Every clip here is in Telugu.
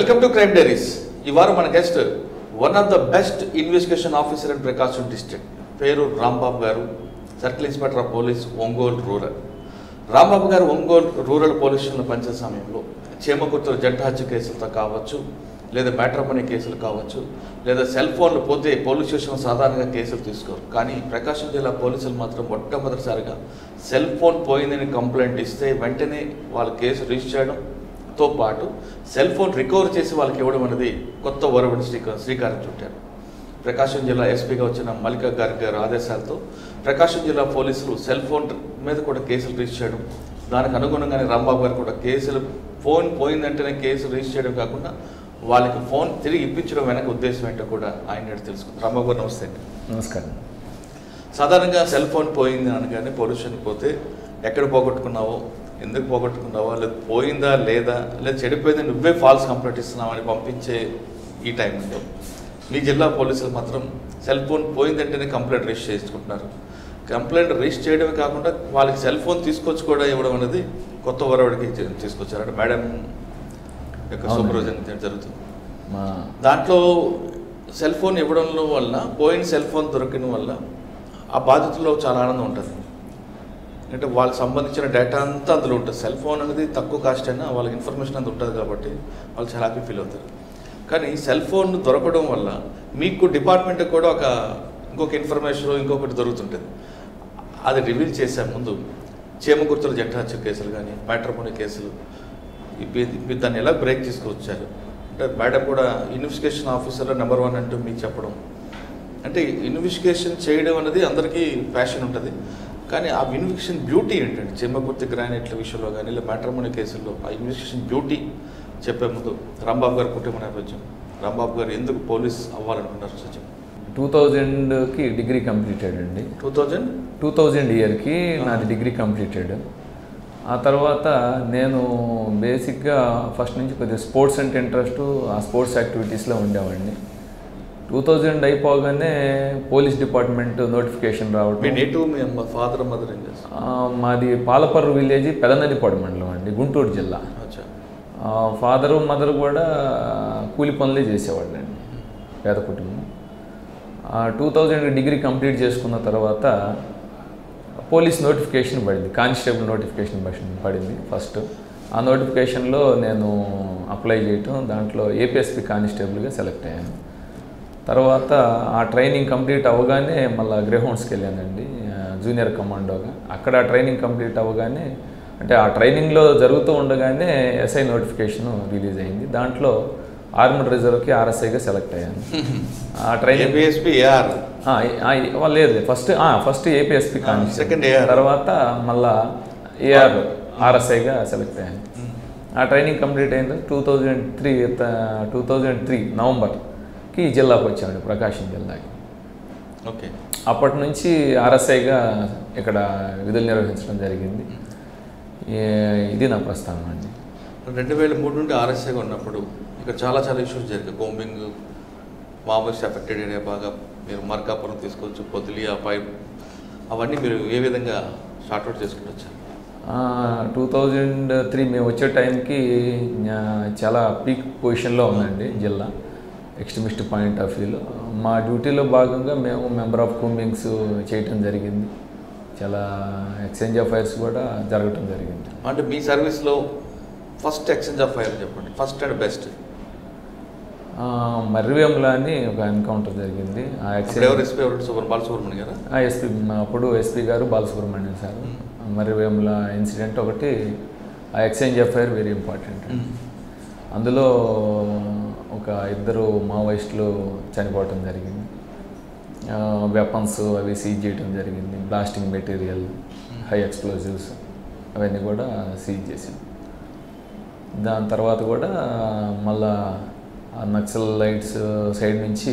Welcome to crime diaries. ఈ వారం మన guest one of the best investigation officer in Prakasam district. పేరు రాంబాబు గారు, circle inspector of police, Ongole rural. Rambabu గారు ఒంగోలు రూరల్ పోలీస్ స్టేషన్లో పనిచేసే సమయంలో చేమకుర్తుల జంట హత్య కేసులతో కావచ్చు, లేదా మ్యాట్రిమోనీ కేసులు కావచ్చు, లేదా సెల్ ఫోన్లు పోతే పోలీస్ స్టేషన్ సాధారణంగా కేసులు తీసుకోరు. కానీ ప్రకాశం జిల్లా పోలీసులు మాత్రం మొట్టమొదటిసారిగా సెల్ ఫోన్ పోయిందని కంప్లైంట్ ఇస్తే వెంటనే వాళ్ళ కేసు రిజిస్టర్ చేయడంతో పాటు సెల్ ఫోన్ రికవర్ చేసి వాళ్ళకి ఇవ్వడం అనేది కొత్త ఒరవడి శ్రీకారం చుట్టారు. ప్రకాశం జిల్లా ఎస్పీగా వచ్చిన మల్లికా గారి ఆదేశాలతో ప్రకాశం జిల్లా పోలీసులు సెల్ ఫోన్ మీద కూడా కేసులు రిజిస్టర్ చేయడం, దానికి అనుగుణంగానే రాంబాబు గారు కూడా ఫోన్ పోయిందంటేనే కేసు రిజిస్టర్ చేయడం కాకుండా వాళ్ళకి ఫోన్ తిరిగి ఇప్పించడం వెనక ఉద్దేశం ఏంటో కూడా ఆయన తెలుసుకుంది. రాంబాబు గారు నమస్తే అండి. నమస్కారం. సాధారణంగా సెల్ ఫోన్ పోయింది అనగానే పోలీస్ స్టేషన్కి పోతే ఎక్కడ పోగొట్టుకున్నావో, ఎందుకు పోగొట్టుకున్నావో, లేదా పోయిందా లేదా చెడిపోయింది నువ్వే ఫాల్స్ కంప్లైంట్ ఇస్తున్నావు అని పంపించే ఈ టైంలో మీ జిల్లా పోలీసులు మాత్రం సెల్ ఫోన్ పోయిందంటేనే కంప్లైంట్ రిజిస్టర్ చేసుకుంటున్నారు. కంప్లైంట్ రిజిస్టర్ చేయడమే కాకుండా వాళ్ళకి సెల్ ఫోన్ తీసుకొచ్చి కూడా ఇవ్వడం అనేది కొత్త ఒరవడికి తీసుకొచ్చారు. అంటే మేడం యొక్క సూపర్విజన్ జరుగుతుంది. దాంట్లో సెల్ ఫోన్ ఇవ్వడంలో వల్ల, పోయిన సెల్ ఫోన్ దొరికిన వల్ల ఆ బాధితుల్లో చాలా ఆనందం ఉంటుంది. అంటే వాళ్ళకి సంబంధించిన డేటా అంతా అందులో ఉంటుంది. సెల్ ఫోన్ అనేది తక్కువ కాస్ట్ అయినా వాళ్ళకి ఇన్ఫర్మేషన్ అంతా ఉంటుంది కాబట్టి వాళ్ళు చాలా హ్యాపీ ఫీల్ అవుతారు. కానీ సెల్ ఫోన్ దొరకడం వల్ల మీకు డిపార్ట్మెంట్కి కూడా ఇంకొక ఇన్ఫర్మేషన్ ఇంకొకటి దొరుకుతుంటుంది. అది రివీల్ చేసే ముందు చేమకుర్తుల జంట హత్య కేసులు కానీ, మ్యాట్రిమోనీ కేసులు, దాన్ని ఎలా బ్రేక్ తీసుకొచ్చారు? అంటే మేడం కూడా ఇన్వెస్టిగేషన్ ఆఫీసర్లో నెంబర్ 1 అంటూ మీకు చెప్పడం, అంటే ఇన్వెస్టిగేషన్ చేయడం అనేది అందరికీ ప్యాషన్ ఉంటుంది. కానీ ఆ ఇన్వెస్టిగేషన్ బ్యూటీ ఏంటంటే చేమకుర్తి గ్రానైట్ల విషయంలో కానీ, లేదా మ్యాట్రిమోనీ కేసుల్లో ఆ ఇన్వెస్టిగేషన్ బ్యూటీ చెప్పే ముందు రాంబాబు గారి కుటుంబ నేపథ్యం, రాంబాబు గారు ఎందుకు పోలీస్ అవ్వాలనుకున్నారు సత్యం? 2000కి డిగ్రీ కంప్లీటెడ్ అండి. 2000 ఇయర్కి నాది డిగ్రీ కంప్లీటెడ్. ఆ తర్వాత నేను బేసిక్గా ఫస్ట్ నుంచి కొద్దిగా స్పోర్ట్స్ అంటే ఇంట్రెస్ట్, ఆ స్పోర్ట్స్ యాక్టివిటీస్లో ఉండేవాడిని. 2000 అయిపోగానే పోలీస్ డిపార్ట్మెంట్ నోటిఫికేషన్ రావడం. ఫాదర్ మదర్ ఏం చేస్తారు? మాది పాలపర్రు విలేజ్, పెదనదిపాడు మండలం అండి, గుంటూరు జిల్లా. ఫాదరు మదర్ కూడా కూలి పనులే చేసేవాళ్ళండి, పేద కుటుంబం. 2000 డిగ్రీ కంప్లీట్ చేసుకున్న తర్వాత పోలీస్ నోటిఫికేషన్ పడింది, కానిస్టేబుల్ నోటిఫికేషన్ పడింది ఫస్ట్. ఆ నోటిఫికేషన్లో నేను అప్లై చేయటం, దాంట్లో ఏపీఎస్పీ కానిస్టేబుల్గా సెలెక్ట్ అయ్యాను. తర్వాత ఆ ట్రైనింగ్ కంప్లీట్ అవ్వగానే మళ్ళీ గ్రేహౌండ్స్కి వెళ్ళానండి, జూనియర్ కమాండోగా. అక్కడ ట్రైనింగ్ కంప్లీట్ అవ్వగానే, అంటే ఆ ట్రైనింగ్లో జరుగుతూ ఉండగానే ఎస్ఐ నోటిఫికేషన్ రిలీజ్ అయింది. దాంట్లో ఆర్మడ్ రిజర్వ్కి ఆర్ఎస్ఐగా సెలెక్ట్ అయ్యాను. ఆ ట్రైనింగ్ లేదు, ఫస్ట్ ఏపీఎస్పీ కానిస్టేబుల్, తర్వాత మళ్ళా ఏఆర్ ఆర్ఎస్ఐగా సెలెక్ట్ అయ్యాను. ఆ ట్రైనింగ్ కంప్లీట్ అయిన 2003 నవంబర్కి జిల్లాకు వచ్చాను, ప్రకాశం జిల్లాకి. ఓకే. అప్పటి నుంచి ఆర్ఎస్ఐగా ఇక్కడ విధులు నిర్వహించడం జరిగింది. ఇది నా ప్రస్థానం అండి. 2003 నుండి ఆర్ఎస్ఐగా ఉన్నప్పుడు ఇక్కడ చాలా ఇష్యూస్ జరిగాయి. బోంబింగ్, మావోయిస్ట్ ఎఫెక్టెడ్ ఏరియా బాగా, మీరు మార్కాపురం తీసుకోవచ్చు, పొదిలి, అవన్నీ మీరు ఏ విధంగా షార్ట్అవుట్ చేసుకుంటూ వచ్చారు? 2003 మేము వచ్చే టైంకి చాలా పీక్ పొజిషన్లో ఉందండి జిల్లా, ఎక్స్ట్రీమిస్ట్ పాయింట్ ఆఫ్ వ్యూలో. మా డ్యూటీలో భాగంగా మేము మెంబర్ ఆఫ్ కూంబింగ్స్ చేయటం జరిగింది. చాలా ఎక్స్చేంజ్ ఆఫ్ ఫైర్స్ కూడా జరగటం జరిగింది. అంటే మీ సర్వీస్లో ఫస్ట్ ఎక్స్చేంజ్ ఆఫ్ ఫైర్ చెప్పండి, ఫస్ట్ అండ్ బెస్ట్. మర్రివేముల అని ఒక ఎన్కౌంటర్ జరిగింది. ఆ ఎక్స్చేంజ్ బాలసుబ్రహ్మణ్యం గారు, ఎస్పీ, అప్పుడు ఎస్పీ గారు బాలసుబ్రహ్మణ్యం సార్. మర్రివేముల ఇన్సిడెంట్ ఒకటి, ఆ exchange of fire very important. అందులో ఒక 2 మావోయిస్టులు చనిపోవటం జరిగింది. వెపన్స్ అవి సీజ్ చేయడం జరిగింది, బ్లాస్టింగ్ మెటీరియల్, హై ఎక్స్ప్లోజివ్స్ అవన్నీ కూడా సీజ్ చేసాం. దాని తర్వాత కూడా మళ్ళా నక్సల్ లైట్స్ సైడ్ నుంచి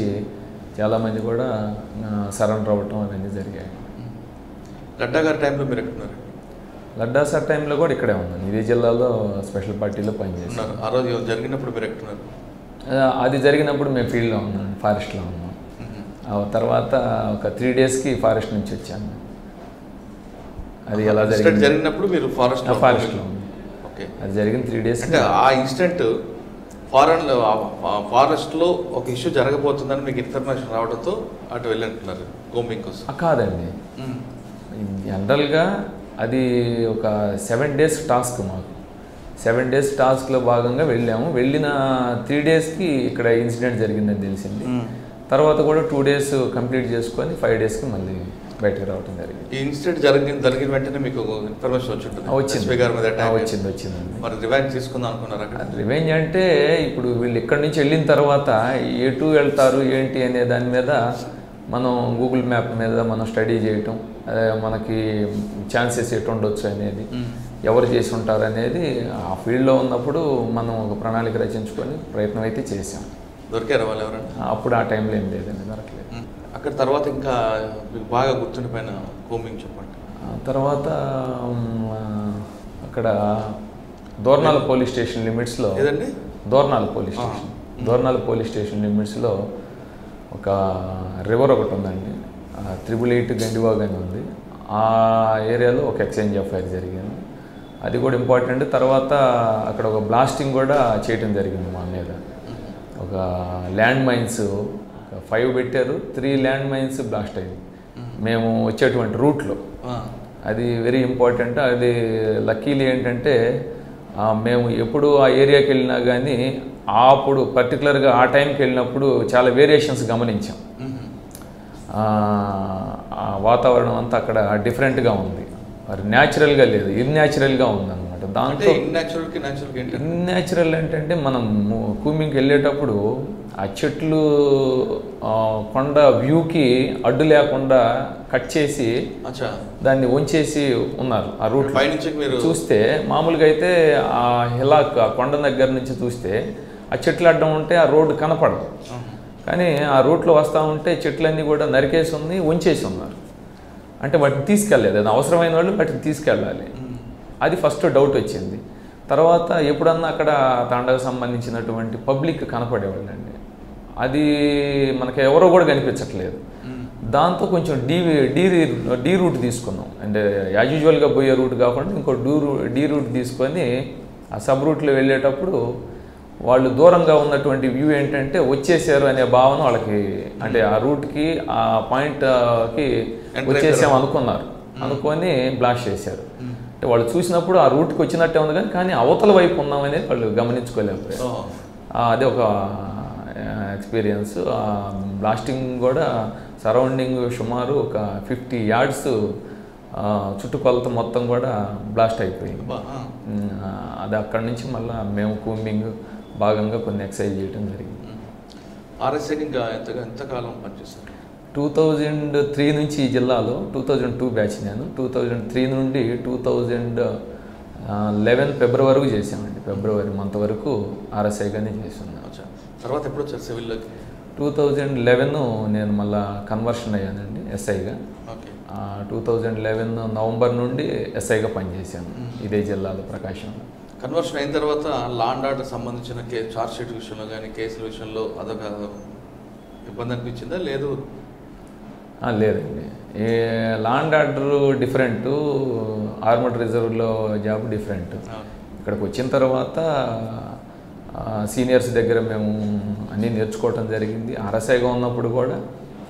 చాలామంది కూడా సరెండర్ అవ్వటం అవన్నీ జరిగాయి. లడ్డా గారి టైంలో మీరు ఎక్కడున్నారు? లడ్డా సార్ టైంలో కూడా ఇక్కడే ఉన్నాను, ఇదే జిల్లాలో స్పెషల్ పార్టీలో పనిచేస్తున్నాను. ఆ రోజు జరిగినప్పుడు మీరు ఎక్కడున్నారు? అది జరిగినప్పుడు మేము ఫీల్డ్లో ఉన్నాను, ఫారెస్ట్లో ఉన్నాం. ఆ తర్వాత ఒక 3 డేస్కి ఫారెస్ట్ నుంచి వచ్చాను. అది ఎలా జరిగినప్పుడు మీరు ఫారెస్ట్లో ఓకే, అది జరిగిన 3 డేస్. అంటే ఆ ఇన్సిడెంట్ ఫారెస్ట్లో ఒక ఇష్యూ జరగబోతుందని మీకు ఇన్ఫర్మేషన్ రావడంతో అటు వెళ్ళంటున్నారు కోంబింగ్ కోసం. కాదండి, జనరల్గా అది ఒక 7 days టాస్క్ మాకు. 7 days టాస్క్లో భాగంగా వెళ్ళాము. వెళ్ళిన 3 daysకి ఇక్కడ ఇన్సిడెంట్ జరిగిందని తెలిసింది. తర్వాత కూడా 2 days కంప్లీట్ చేసుకొని 5 daysకి మళ్ళీ బయటకు రావడం జరిగింది. ఈ ఇన్సిడెంట్ జరిగిన వెంటనే మీకు ఇన్ఫర్మేషన్ వచ్చింది. వచ్చిందండి. మరి రివెంజ్ తీసుకుందాం అనుకున్నారు అక్కడ? రివెంజ్ అంటే ఇప్పుడు వీళ్ళు ఇక్కడి నుంచి వెళ్ళిన తర్వాత ఎటు వెళ్తారు ఏంటి అనే దాని మీద మనం గూగుల్ మ్యాప్ మీద మనం స్టడీ చేయటం, మనకి ఛాన్సెస్ ఎటు ఉండొచ్చు అనేది, ఎవరు చేసి ఉంటారు అనేది ఆ ఫీల్డ్లో ఉన్నప్పుడు మనం ఒక ప్రణాళిక రచించుకొని ప్రయత్నం అయితే చేసాం. దొరికారు వాళ్ళు ఎవరైనా? అప్పుడు ఆ టైంలో ఏం లేదండి, దొరకలేదు. అక్కడ తర్వాత ఇంకా మీకు బాగా గుర్తుండిపోయిన కోంబింగ్ చెప్పండి. తర్వాత అక్కడ దోర్నాల పోలీస్ స్టేషన్ లిమిట్స్లో, దోర్నాల పోలీస్ స్టేషన్ లిమిట్స్లో ఒక రివర్ ఒకటి ఉందండి, 888 గండివాగ్ అని ఉంది. ఆ ఏరియాలో ఒక ఎక్స్చేంజ్ అఫైర్ జరిగింది. అది కూడా ఇంపార్టెంట్. తర్వాత అక్కడ ఒక బ్లాస్టింగ్ కూడా చేయటం జరిగింది మా మీద. ఒక ల్యాండ్ మైన్స్ 5 పెట్టారు, 3 ల్యాండ్ మైన్స్ బ్లాస్ట్ అయింది మేము వచ్చేటువంటి రూట్లో. అది వెరీ ఇంపార్టెంట్. అది లక్కీలీ ఏంటంటే మేము ఎప్పుడు ఆ ఏరియాకి వెళ్ళినా కానీ అప్పుడు పర్టికులర్గా ఆ టైంకి వెళ్ళినప్పుడు చాలా వేరియేషన్స్ గమనించాం. వాతావరణం అంతా అక్కడ డిఫరెంట్గా ఉంది, మరి న్యాచురల్గా లేదు, ఇన్యాచురల్గా ఉందన్నమాట. దాంతో ఇన్యాచురల్ ఏంటంటే మనం కూంబింగ్కి వెళ్ళేటప్పుడు ఆ చెట్లు కొండ వ్యూకి అడ్డు లేకుండా కట్ చేసి దాన్ని వంచేసి ఉన్నారు. ఆ రూట్ చూస్తే మామూలుగా అయితే ఆ హిలాక్ ఆ కొండ దగ్గర నుంచి చూస్తే ఆ చెట్లు అడ్డం ఉంటే ఆ రోడ్డు కనపడదు. కానీ ఆ రూట్లో వస్తూ ఉంటే చెట్లన్నీ కూడా నరికేసి ఉంది, వంచేసి ఉన్నారు. అంటే వాటిని తీసుకెళ్ళలేదు, అది అవసరమైన వాళ్ళు వాటిని తీసుకెళ్ళాలి. అది ఫస్ట్ డౌట్ వచ్చింది. తర్వాత ఎప్పుడన్నా అక్కడ తాండకు సంబంధించినటువంటి పబ్లిక్ కనపడేవాళ్ళండి, అది మనకి ఎవరో కూడా కనిపించట్లేదు. దాంతో కొంచెం డీ రూట్ తీసుకున్నాం. అంటే యాజ్ యూజువల్గా పోయే రూట్ కాకుండా ఇంకో డీ రూట్ తీసుకొని ఆ సబ్ రూట్లో వెళ్ళేటప్పుడు వాళ్ళు దూరంగా ఉన్నటువంటి వ్యూ ఏంటంటే వచ్చేసారు అనే భావన వాళ్ళకి, అంటే ఆ రూట్కి ఆ పాయింట్కి వచ్చేసాము అనుకొని బ్లాస్ట్ చేశారు. అంటే వాళ్ళు చూసినప్పుడు ఆ రూట్కి వచ్చినట్టే ఉంది కానీ అవతల వైపు ఉన్నామనేది వాళ్ళు గమనించుకోలేకపోయారు. అదే ఒక ఎక్స్పీరియన్స్. బ్లాస్టింగ్ కూడా సరౌండింగ్ సుమారు ఒక 50 yards చుట్టుకొలత మొత్తం కూడా బ్లాస్ట్ అయిపోయింది. అది అక్కడి నుంచి మళ్ళీ మేము కూంబింగ్ భాగంగా కొన్ని ఎక్సర్సైజ్ చేయడం జరిగింది. ఆర్ఎస్ఐకి ఇంకా ఎంతకాలం పనిచేస్తారు? 2003 నుంచి ఈ జిల్లాలో 2002 బ్యాచ్ నేను. 2003 నుండి 2011 ఫిబ్రవరి వరకు చేసామండి. ఫిబ్రవరి మంత్ వరకు ఆర్ఎస్ఐగానే చేస్తున్నాను. తర్వాత ఎప్పుడు వచ్చారు సివిల్లోకి? 2011 నేను మళ్ళీ కన్వర్షన్ అయ్యానండి ఎస్ఐగా. 2011 నవంబర్ నుండి ఎస్ఐగా పనిచేశాను ఇదే జిల్లాలో, ప్రకాశంలో. కన్వర్షన్ అయిన తర్వాత లా అండ్ ఆర్డర్ సంబంధించిన చార్జ్ షీట్ విషయంలో కానీ కేసుల విషయంలో అదొక ఇబ్బంది అనిపించిందా? లేదు లేదండి, law and order different, armed రిజర్వ్లో జాబ్ డిఫరెంట్. ఇక్కడికి వచ్చిన తర్వాత సీనియర్స్ దగ్గర మేము అన్నీ నేర్చుకోవటం జరిగింది. ఆర్ఎస్ఐగా ఉన్నప్పుడు కూడా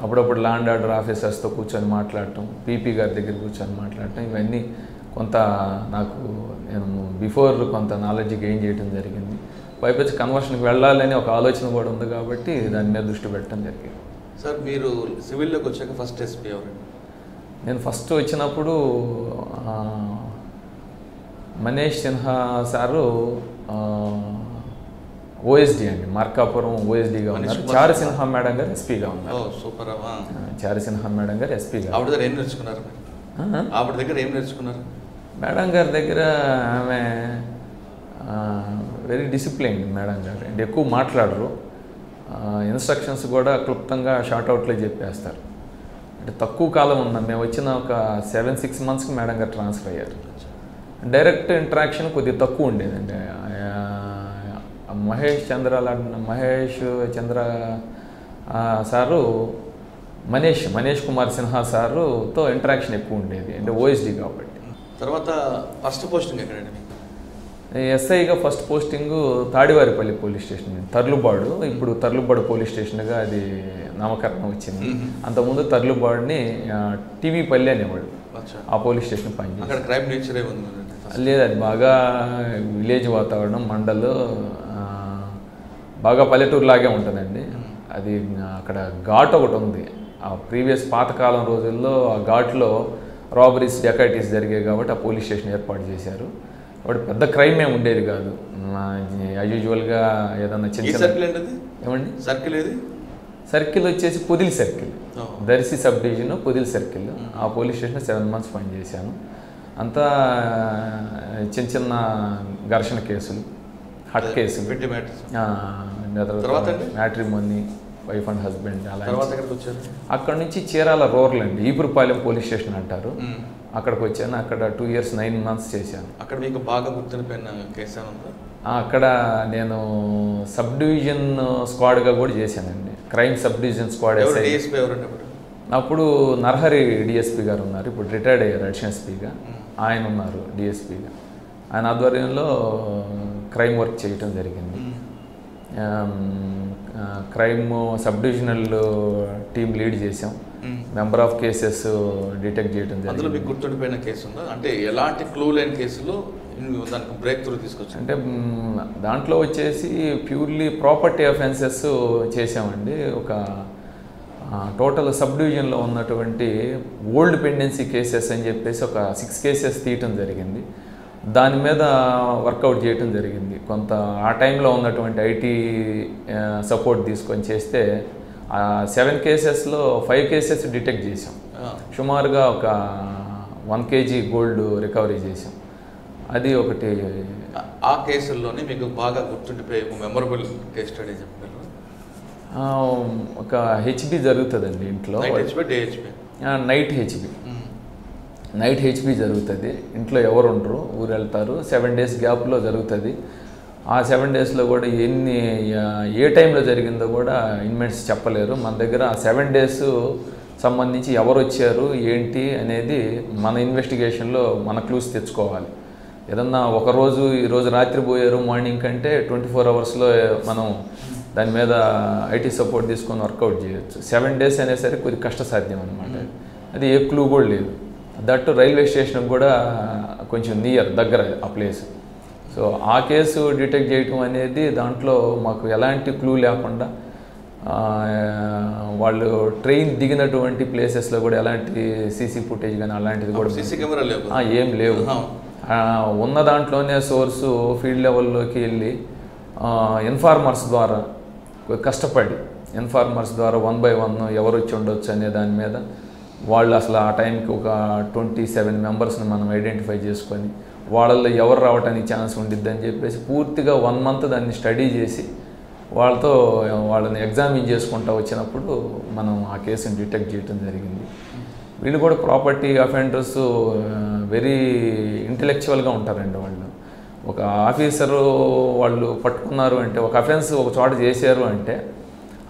అప్పుడప్పుడు లా అండ్ ఆర్డర్ ఆఫీసర్స్తో కూర్చొని మాట్లాడటం, పీపీ గారి దగ్గర కూర్చొని మాట్లాడటం, ఇవన్నీ కొంత నాకు నేను బిఫోర్ కొంత నాలెడ్జ్ గెయిన్ చేయడం జరిగింది. పైపచ్చి కన్వర్షన్కి వెళ్ళాలని ఒక ఆలోచన కూడా ఉంది కాబట్టి దాని మీద దృష్టి పెట్టడం జరిగింది. సార్ మీరు సివిల్లోకి వచ్చాక ఫస్ట్ ఎస్పీ ఎవరండి? నేను ఫస్ట్ వచ్చినప్పుడు మనీష్ సిన్హా సారు ఓఎస్డి అండి, మార్కాపురం ఓఎస్డిగా ఉన్నారు. చారు సిన్హా మేడం గారు ఎస్పీగా ఉన్నారు. సూపర్. చారు సిన్హా మేడం గారు ఎస్పీగా. ఆవిడ దగ్గర ఏం నేర్చుకున్నారు? ఆవిడ దగ్గర ఏం నేర్చుకున్నారు? మేడం గారి దగ్గర ఆమె వెరీ డిసిప్లైన్ మేడం గారు అండ్ ఎక్కువ మాట్లాడరు. ఇన్స్ట్రక్షన్స్ కూడా క్లుప్తంగా షార్ట్అవుట్లో చెప్పేస్తారు. అంటే తక్కువ కాలం ఉన్నాం మేము వచ్చిన ఒక 7-6 monthsకి మేడం గారు ట్రాన్స్ఫర్ అయ్యారు. డైరెక్ట్ ఇంటరాక్షన్ కొద్దిగా తక్కువ ఉండేదండి. మహేష్ చంద్ర సారు మనీష్ కుమార్ సిన్హా సారుతో ఇంటరాక్షన్ ఎక్కువ ఉండేది, అంటే ఓఎస్డి కాబట్టి. తర్వాత ఫస్ట్ పోస్టింగ్ ఎక్కడండి? ఎస్ఐగా first posting Tadivaripalli police station, Tarlubadu. ఇప్పుడు తర్లుబాడు పోలీస్ స్టేషన్గా అది నామకరణం వచ్చింది. అంతకుముందు తర్లుబాడుని టీవీ పల్లి అనేవాడు. ఆ పోలీస్ స్టేషన్ పనిచేసి లేదు, అది బాగా విలేజ్ వాతావరణం, మండలు బాగా పల్లెటూరు లాగే ఉంటుందండి. అది అక్కడ ఘాట్ ఒకటి ఉంది. ఆ ప్రీవియస్ పాతకాలం రోజుల్లో ఆ ఘాట్లో రాబరీస్, డెకాయిటీస్ జరిగాయి కాబట్టి ఆ పోలీస్ స్టేషన్ ఏర్పాటు చేశారు. కాబట్టి పెద్ద క్రైమ్ ఏమి ఉండేది కాదు. యూజువల్గా ఏదన్నా చిన్న ఏమండి సర్కిల్ వచ్చేసి Podili circle, Darsi sub division Podili circle. ఆ పోలీస్ స్టేషన్ 7 months పనిచేశాను. అంతా చిన్న చిన్న ఘర్షణ కేసులు, హట్ కేసులు, మ్యాట్రిమోనీ, వైఫ్ అండ్ హస్బెండ్ అలా. అక్కడ నుంచి చీరాల రూరల్ అండి, ఈపురపాలెం పోలీస్ స్టేషన్ అంటారు, అక్కడికి వచ్చాను. అక్కడ 2 years 9 months చేశాను. అక్కడ మీకు బాగా గుర్తుండిపోయిన కేసు అక్కడ నేను సబ్ డివిజన్ స్క్వాడ్గా కూడా చేశానండి. Crime sub division squad. అప్పుడు నరహరి డిఎస్పీ గారు ఉన్నారు, ఇప్పుడు రిటైర్డ్ అయ్యారు అడిషనల్ ఎస్పీగా. ఆయన ఉన్నారు డిఎస్పీగా. ఆయన ఆధ్వర్యంలో క్రైమ్ వర్క్ చేయటం జరిగింది. Crime sub divisional team lead చేసాం. నెంబర్ ఆఫ్ కేసెస్ డిటెక్ట్ చేయడం జరిగింది. అందులో మీకు గుర్తుండిపోయిన కేసు ఉందా? అంటే ఎలాంటి క్లూ లేని కేసులో దానికి బ్రేక్ త్రూ తీసుకొచ్చి? అంటే దాంట్లో వచ్చేసి ప్యూర్లీ ప్రాపర్టీ అఫెన్సెస్ చేసామండి. ఒక టోటల్ సబ్ డివిజన్లో ఉన్నటువంటి ఓల్డ్ పెండెన్సీ కేసెస్ అని చెప్పేసి ఒక 6 cases తీయటం జరిగింది. దాని మీద వర్కౌట్ చేయటం జరిగింది. కొంత ఆ టైంలో ఉన్నటువంటి ఐటీ సపోర్ట్ తీసుకొని చేస్తే 7 casesలో 5 cases డిటెక్ట్ చేసాం. సుమారుగా ఒక 1 kg గోల్డ్ రికవరీ చేసాం. అది ఒకటి. ఆ కేసుల్లోనే మీకు బాగా గుర్తుండిపోయే మెమొరబుల్ కేస్ స్టడీ చెప్పారు? ఒక హెచ్బి జరుగుతుందండి ఇంట్లో. నైట్ హెచ్బి జరుగుతుంది. ఇంట్లో ఎవరు ఉండరు, ఊరు వెళ్తారు. 7 days గ్యాప్లో జరుగుతుంది. ఆ 7 daysలో కూడా ఏ టైంలో జరిగిందో కూడా ఇన్మేట్స్ చెప్పలేరు. మన దగ్గర ఆ 7 days సంబంధించి ఎవరు వచ్చారు ఏంటి అనేది మన ఇన్వెస్టిగేషన్లో మన క్లూస్ తెచ్చుకోవాలి. ఏదన్నా ఒకరోజు ఈరోజు రాత్రి పోయారు మార్నింగ్ కంటే 24 hours మనం దాని మీద ఐటీ సపోర్ట్ తీసుకొని వర్కౌట్ చేయొచ్చు. 7 days అనేసరికి కొద్దిగా కష్టసాధ్యం అనమాట. అది ఏ క్లూ కూడా లేదు. దట్టు రైల్వే స్టేషన్కి కూడా కొంచెం దగ్గర ఆ ప్లేస్. సో ఆ కేసు డిటెక్ట్ చేయటం అనేది దాంట్లో మాకు ఎలాంటి క్లూ లేకుండా వాళ్ళు ట్రైన్ దిగినటువంటి ప్లేసెస్లో కూడా ఎలాంటి సీసీ ఫుటేజ్ కానీ అలాంటిది కూడా ఏం లేవు. ఉన్న దాంట్లోనే సోర్సు ఫీల్డ్ లెవెల్లోకి వెళ్ళి ఇన్ఫార్మర్స్ ద్వారా కష్టపడి ఇన్ఫార్మర్స్ ద్వారా 1 by 1 ఎవరు వచ్చి ఉండొచ్చు అనే దాని మీద వాళ్ళు అసలు ఆ టైంకి ఒక 27 members మనం ఐడెంటిఫై చేసుకొని వాళ్ళల్లో ఎవరు రావడానికి ఛాన్స్ ఉండిద్దని చెప్పేసి పూర్తిగా 1 month దాన్ని స్టడీ చేసి వాళ్ళని ఎగ్జామిన్ చేసుకుంటూ వచ్చినప్పుడు మనం ఆ కేసుని డిటెక్ట్ చేయడం జరిగింది. వీళ్ళు కూడా ప్రాపర్టీ అఫెండర్స్ వెరీ ఇంటెలెక్చువల్గా ఉంటారండి. వాళ్ళు ఒక ఆఫీసరు వాళ్ళు పట్టుకున్నారు అంటే, ఒక అఫెన్స్ ఒక చోట చేశారు అంటే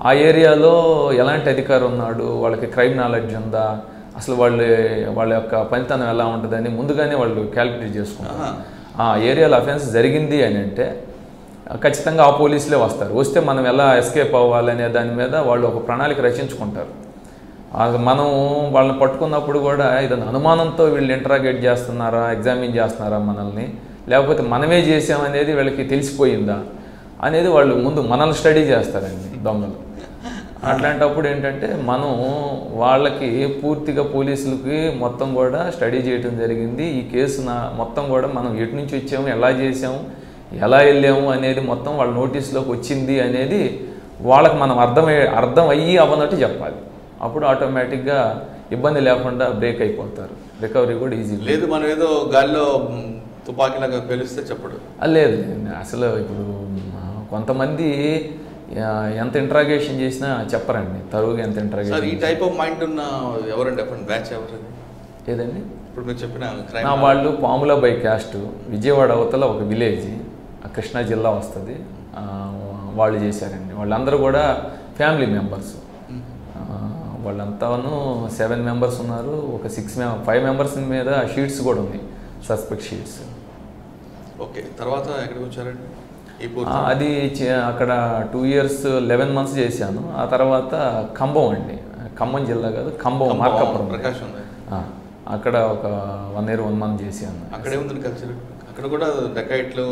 ఆ ఏరియాలో ఎలాంటి అధికారం ఉన్నాడు, వాళ్ళకి క్రైమ్ నాలెడ్జ్ ఉందా, అసలు వాళ్ళ యొక్క పనితనం ఎలా ఉంటుందని ముందుగానే వాళ్ళు క్యాలిక్యులేట్ చేసుకుంటారు. ఆ ఏరియాలో అఫెన్స్ జరిగింది అని అంటే ఖచ్చితంగా ఆ పోలీసులే వస్తే మనం ఎలా ఎస్కేప్ అవ్వాలనే దాని మీద వాళ్ళు ఒక ప్రణాళిక రచించుకుంటారు. మనం వాళ్ళని పట్టుకున్నప్పుడు కూడా ఇదన్న అనుమానంతో వీళ్ళు ఇంటరాగేట్ చేస్తున్నారా, ఎగ్జామిన్ చేస్తున్నారా మనల్ని, లేకపోతే మనమే చేసామనేది వీళ్ళకి తెలిసిపోయిందా అనేది వాళ్ళు ముందు మనల్ని స్టడీ చేస్తారండి దొంగలు. అట్లాంటప్పుడు ఏంటంటే మనం వాళ్ళకి పూర్తిగా పోలీసులకి మొత్తం కూడా స్టడీ చేయడం జరిగింది. ఈ కేసు మొత్తం కూడా మనం ఎటు నుంచి వచ్చాము, ఎలా చేసాము, ఎలా వెళ్ళాము అనేది మొత్తం వాళ్ళ నోటీస్లోకి వచ్చింది అనేది వాళ్ళకి మనం అర్థం అయ్యి అవ్వనట్టు చెప్పాలి. అప్పుడు ఆటోమేటిక్గా ఇబ్బంది లేకుండా బ్రేక్ అయిపోతారు. రికవరీ కూడా ఈజీ. లేదు మనం ఏదో గాల్లో తుపాకీలాగా పేలిస్తే చెప్పడు. లేదు, అసలు ఇప్పుడు కొంతమంది ఎంత ఇంట్రాగేషన్ చేసినా చెప్పరండి, తరువుగా ఎంత ఇంట్రాగేషన్. ఈ టైప్ ఆఫ్ మైండ్ ఉన్న ఎవరండి బ్యాచ్ ఎవరు ఏదండి? ఇప్పుడు మీరు చెప్పిన వాళ్ళు పాముల బై క్యాస్ట్, విజయవాడ అవతల ఒక విలేజ్, కృష్ణా జిల్లా వస్తుంది, వాళ్ళు చేశారండి. వాళ్ళందరూ కూడా ఫ్యామిలీ మెంబర్స్. వాళ్ళంతాను 7 members ఉన్నారు. ఒక 5 members మీద షీట్స్ కూడా ఉన్నాయి, సస్పెక్ట్ షీట్స్. ఓకే, తర్వాత ఎక్కడికి వచ్చారండి? అది అక్కడ 2 years 11 months చేశాను. ఆ తర్వాత ఖమ్మం అండి, ఖమ్మం జిల్లా కాదు, ఖమ్మం మార్కాపురం, ప్రకాశం. అక్కడ ఒక 1 year 1 month చేశాను. అక్కడే ఉంది కల్చర్. అక్కడ కూడా డెకాయిట్లు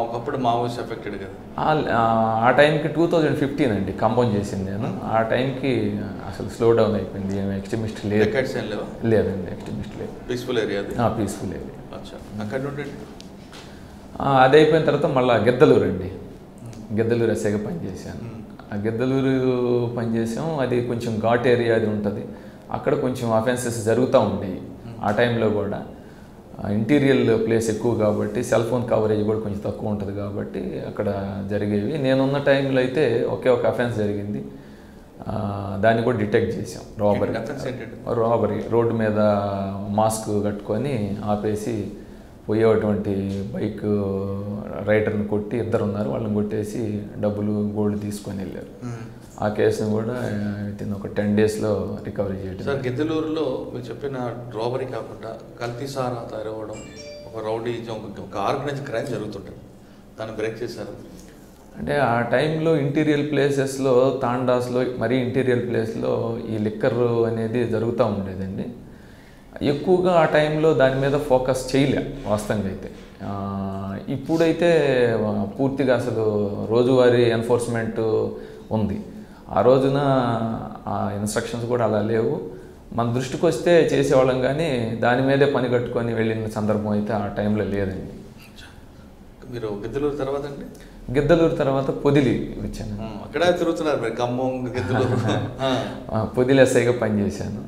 ఒకప్పుడు మావోయిస్ట్ ఎఫెక్టెడ్ కదా. ఆ టైంకి 2015 అండి ఖమ్మం చేసింది నేను. ఆ టైంకి అసలు స్లో డౌన్ అయిపోయింది, ఏమి ఎక్స్ట్రీమిస్ట్ లేదు, లేదండి ఎక్స్ట్రీమిస్ట్ లేదు. Peaceful area, peaceful area. అక్కడ నుండి అది అయిపోయిన తర్వాత మళ్ళీ గిద్దలూరు అండి, గిద్దలూరు ఎస్ఐగా పనిచేశాను. ఆ గిద్దలూరు పనిచేసాం, అది కొంచెం ఘాట్ ఏరియా అది ఉంటుంది, అక్కడ కొంచెం అఫెన్సెస్ జరుగుతూ ఉండేవి. ఆ టైంలో కూడా ఇంటీరియల్ ప్లేస్ ఎక్కువ కాబట్టి సెల్ ఫోన్ కవరేజ్ కూడా కొంచెం తక్కువ ఉంటుంది కాబట్టి అక్కడ జరిగేవి. నేనున్న టైంలో అయితే ఒకే ఒక అఫెన్స్ జరిగింది, దాన్ని కూడా డిటెక్ట్ చేసాం. రాబరీ రోడ్డు మీద మాస్క్ కట్టుకొని ఆపేసి పోయేటువంటి బైక్ రైడర్ని కొట్టి, 2 ఉన్నారు, వాళ్ళని కొట్టేసి డబ్బులు గోల్డ్ తీసుకొని వెళ్ళారు. ఆ కేసును కూడా వితిన్ ఒక 10 daysలో రికవరీ చేయడం. సార్, గిద్దలూరులో మీరు చెప్పిన రాబరీ కాకుండా కల్తీ సారా తయారవడం, ఒక రౌడీజం, ఒక ఆర్గనైజ్ క్రైమ్ జరుగుతుంటుంది, దాన్ని బ్రేక్ చేశారు. అంటే ఆ టైంలో ఇంటీరియల్ ప్లేసెస్లో, తాండాస్లో, మరీ ఇంటీరియల్ ప్లేస్లో ఈ లిక్కర్ అనేది జరుగుతూ ఉండేదండి. ఎక్కువగా ఆ టైంలో దాని మీద ఫోకస్ చేయలే వాస్తవంగా అయితే. ఇప్పుడైతే పూర్తిగా అసలు రోజువారీ ఎన్ఫోర్స్మెంట్ ఉంది. ఆ రోజున ఆ ఇన్స్ట్రక్షన్స్ కూడా అలా లేవు. మన దృష్టికి వస్తే చేసేవాళ్ళం, కానీ దాని మీదే పని కట్టుకొని వెళ్ళిన సందర్భం అయితే ఆ టైంలో లేదండి. మీరు గిద్దలూరు తర్వాత అండి? గిద్దలూరు తర్వాత పొదిలి వచ్చాను. అక్కడ తిరుగుతున్నారు మీరు, ఖమ్మం, గిద్దలూరు. పొదిలి ఎస్ఐగా పనిచేశాను.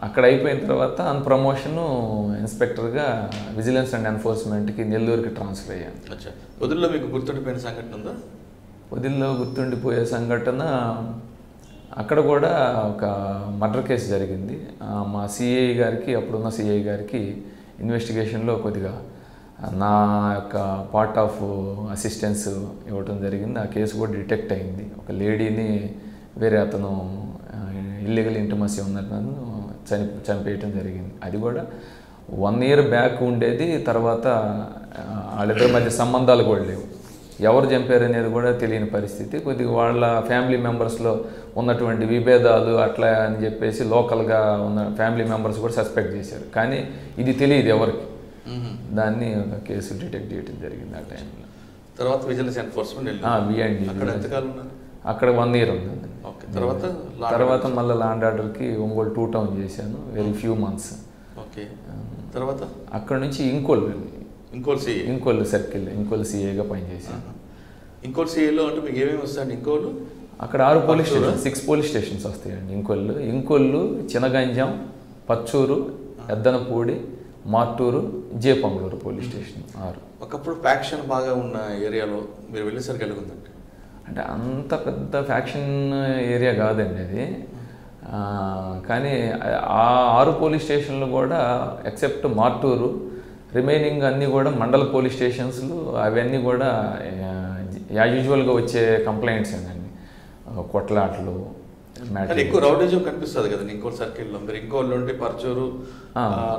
అక్కడ అయిపోయిన తర్వాత ప్రమోషను ఇన్స్పెక్టర్గా విజిలెన్స్ అండ్ ఎన్ఫోర్స్మెంట్కి నెల్లూరుకి ట్రాన్స్ఫర్ అయ్యాను. పొదిలిలో మీకు గుర్తుండిపోయిన సంఘటన ఉందా? పొదిలిలో గుర్తుండిపోయే సంఘటన, అక్కడ కూడా ఒక మర్డర్ కేసు జరిగింది. మా సిఐ గారికి, అప్పుడున్న సిఐ గారికి ఇన్వెస్టిగేషన్లో కొద్దిగా నా యొక్క పార్ట్ ఆఫ్ అసిస్టెన్స్ ఇవ్వటం జరిగింది. ఆ కేసు కూడా డిటెక్ట్ అయింది. ఒక లేడీని వేరే అతను ఇల్లీగల్ ఇంటిమసీ ఉన్నట్టు చంపేయటం జరిగింది. అది కూడా 1 year బ్యాక్ ఉండేది. తర్వాత వాళ్ళిద్దరి మధ్య సంబంధాలు కూడా లేవు, ఎవరు చంపారు అనేది కూడా తెలియని పరిస్థితి. కొద్దిగా వాళ్ళ ఫ్యామిలీ మెంబర్స్లో ఉన్నటువంటి విభేదాలు అట్లా అని చెప్పేసి లోకల్గా ఉన్న ఫ్యామిలీ మెంబర్స్ కూడా సస్పెక్ట్ చేశారు, కానీ ఇది తెలియదు ఎవరికి. దాన్ని ఒక కేసు డిటెక్ట్ చేయడం జరిగింది ఆ టైంలో. తర్వాత విజిలెన్స్ ఎన్ఫోర్స్మెంట్ అక్కడ 1 year ఉందండి. తర్వాత మళ్ళీ ల్యాండ్ ఆర్డర్కి ఒంగోలు 2 town చేశాను, వెరీ ఫ్యూ మంత్స్. తర్వాత అక్కడ నుంచి ఇంకోల్ సర్కిల్, ఇంకోల్ సిఏగా పనిచేశాను. ఇంకోల్ సిఏలో అంటే మీకు ఏమేమి వస్తాయండి? ఇంకోలు అక్కడ 6 పోలీస్ స్టేషన్, 6 పోలీస్ స్టేషన్స్ వస్తాయండి. Inkollu, Chinaganjam, Parchur, Yeddanapudi, Martur, J Panguluru police station 6. ఒకప్పుడు ఫ్యాక్షన్ బాగా ఉన్న ఏరియాలో మీరు వెళ్ళేసరికి ఎలాగుందండి? అంటే అంత పెద్ద ఫ్యాక్షన్ ఏరియా కాదండి అది, కానీ ఆ 6 పోలీస్ స్టేషన్లు కూడా ఎక్సెప్ట్ మార్టూరు, రిమైనింగ్ అన్నీ కూడా మండల పోలీస్ స్టేషన్స్లు. అవన్నీ కూడా యూజువల్గా వచ్చే కంప్లైంట్స్ ఏంటండి, కొట్లాటలు, ఎక్కువ రౌడీజం కనిపిస్తుంది కదండి ఇంకోటి సర్కిల్లో. మీరు ఇంకోళ్ళు నుండి పర్చూరు,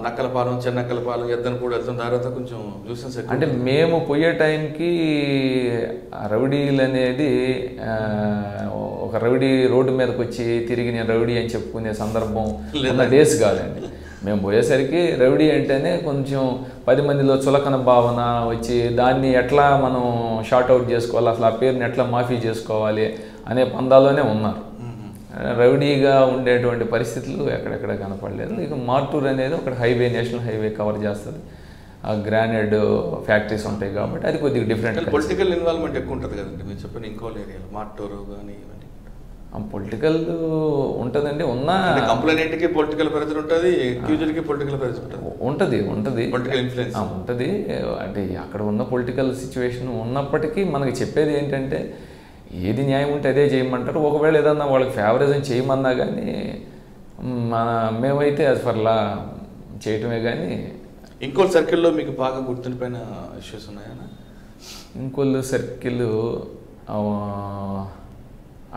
నక్కలపాలెం, చెన్నక్కలపాలెం, ఎద్దనపూడి వెళ్తున్న తర్వాత కొంచెం న్యూసెన్స్. అంటే మేము పోయే టైంకి రౌడీలు అనేది ఒక రౌడీ రోడ్డు మీదకి వచ్చి తిరిగి నేను రౌడీ అని చెప్పుకునే సందర్భం ఉన్న డేస్ కాదండి. మేము పోయేసరికి రౌడీ అంటేనే కొంచెం 10 మందిలో చులకన భావన వచ్చి దాన్ని ఎట్లా మనం షార్ట్అవుట్ చేసుకోవాలి, అసలు ఆ పేరుని ఎట్లా మాఫీ చేసుకోవాలి అనే పందాలోనే ఉన్నారు. రౌడీగా ఉండేటువంటి పరిస్థితులు ఎక్కడెక్కడ కనపడలేదు. ఇక మార్టూర్ అనేది ఒక హైవే, నేషనల్ హైవే కవర్ చేస్తుంది. ఆ గ్రానైడ్ ఫ్యాక్టరీస్ ఉంటాయి కాబట్టి అది కొద్దిగా డిఫరెంట్. పొలిటికల్ ఇన్వాల్వ్మెంట్ ఎక్కువ ఉంటుంది కదండి మీరు చెప్పిన ఇంకోల్ ఏరియాలో, మార్టూరు కానీ ఇవన్నీ. పొలిటికల్ ఉంటుందండి, ఉన్నా కంప్లైంట్కి పొలిటికల్ ప్రెజర్ ఉంటుంది, అక్యూజ్డ్కి పొలిటికల్ ప్రెజర్ ఉంటుంది, పొలిటికల్ ఇన్ఫ్లుయెన్స్ ఉంటుంది. అంటే అక్కడ ఉన్న పొలిటికల్ సిచ్యువేషన్ ఉన్నప్పటికీ మనకి చెప్పేది ఏంటంటే ఏది న్యాయం ఉంటే అదే చేయమంటారు. ఒకవేళ ఏదన్నా వాళ్ళకి ఫేవరిజం చేయమన్నా కానీ మేమైతే యాజ్ ఫర్లా చేయటమే. కానీ ఇంకోల్ సర్కిల్లో మీకు బాగా గుర్తుండిపోయిన ఇష్యూస్ ఉన్నాయా? ఇంకోల్ సర్కిల్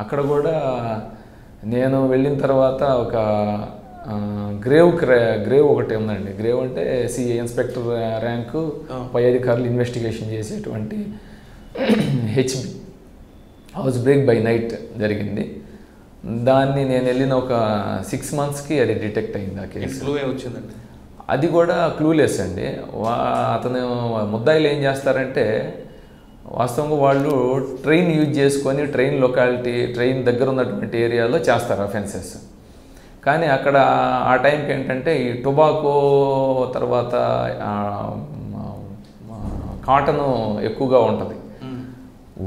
అక్కడ కూడా నేను వెళ్ళిన తర్వాత ఒక గ్రేవ్ ఒకటి ఉందండి. గ్రేవ్ అంటే సిఏ ఇన్స్పెక్టర్ ర్యాంకు, పై అధికారులు ఇన్వెస్టిగేషన్ చేసేటువంటి HB house break by night జరిగింది. దాన్ని నేను వెళ్ళిన ఒక 6 monthsకి అది డిటెక్ట్ అయింది. ఆ కేసు వచ్చిందండి. అది కూడా క్లూలెస్ అండి. అతను ముద్దాయిలు ఏం చేస్తారంటే వాస్తవంగా వాళ్ళు ట్రైన్ యూజ్ చేసుకొని ట్రైన్ లొకాలిటీ, ట్రైన్ దగ్గర ఉన్నటువంటి ఏరియాలో చేస్తారు అఫెన్సెస్. కానీ అక్కడ ఆ టైంకి ఏంటంటే ఈ టొబాకో తర్వాత కాటను ఎక్కువగా ఉంటుంది.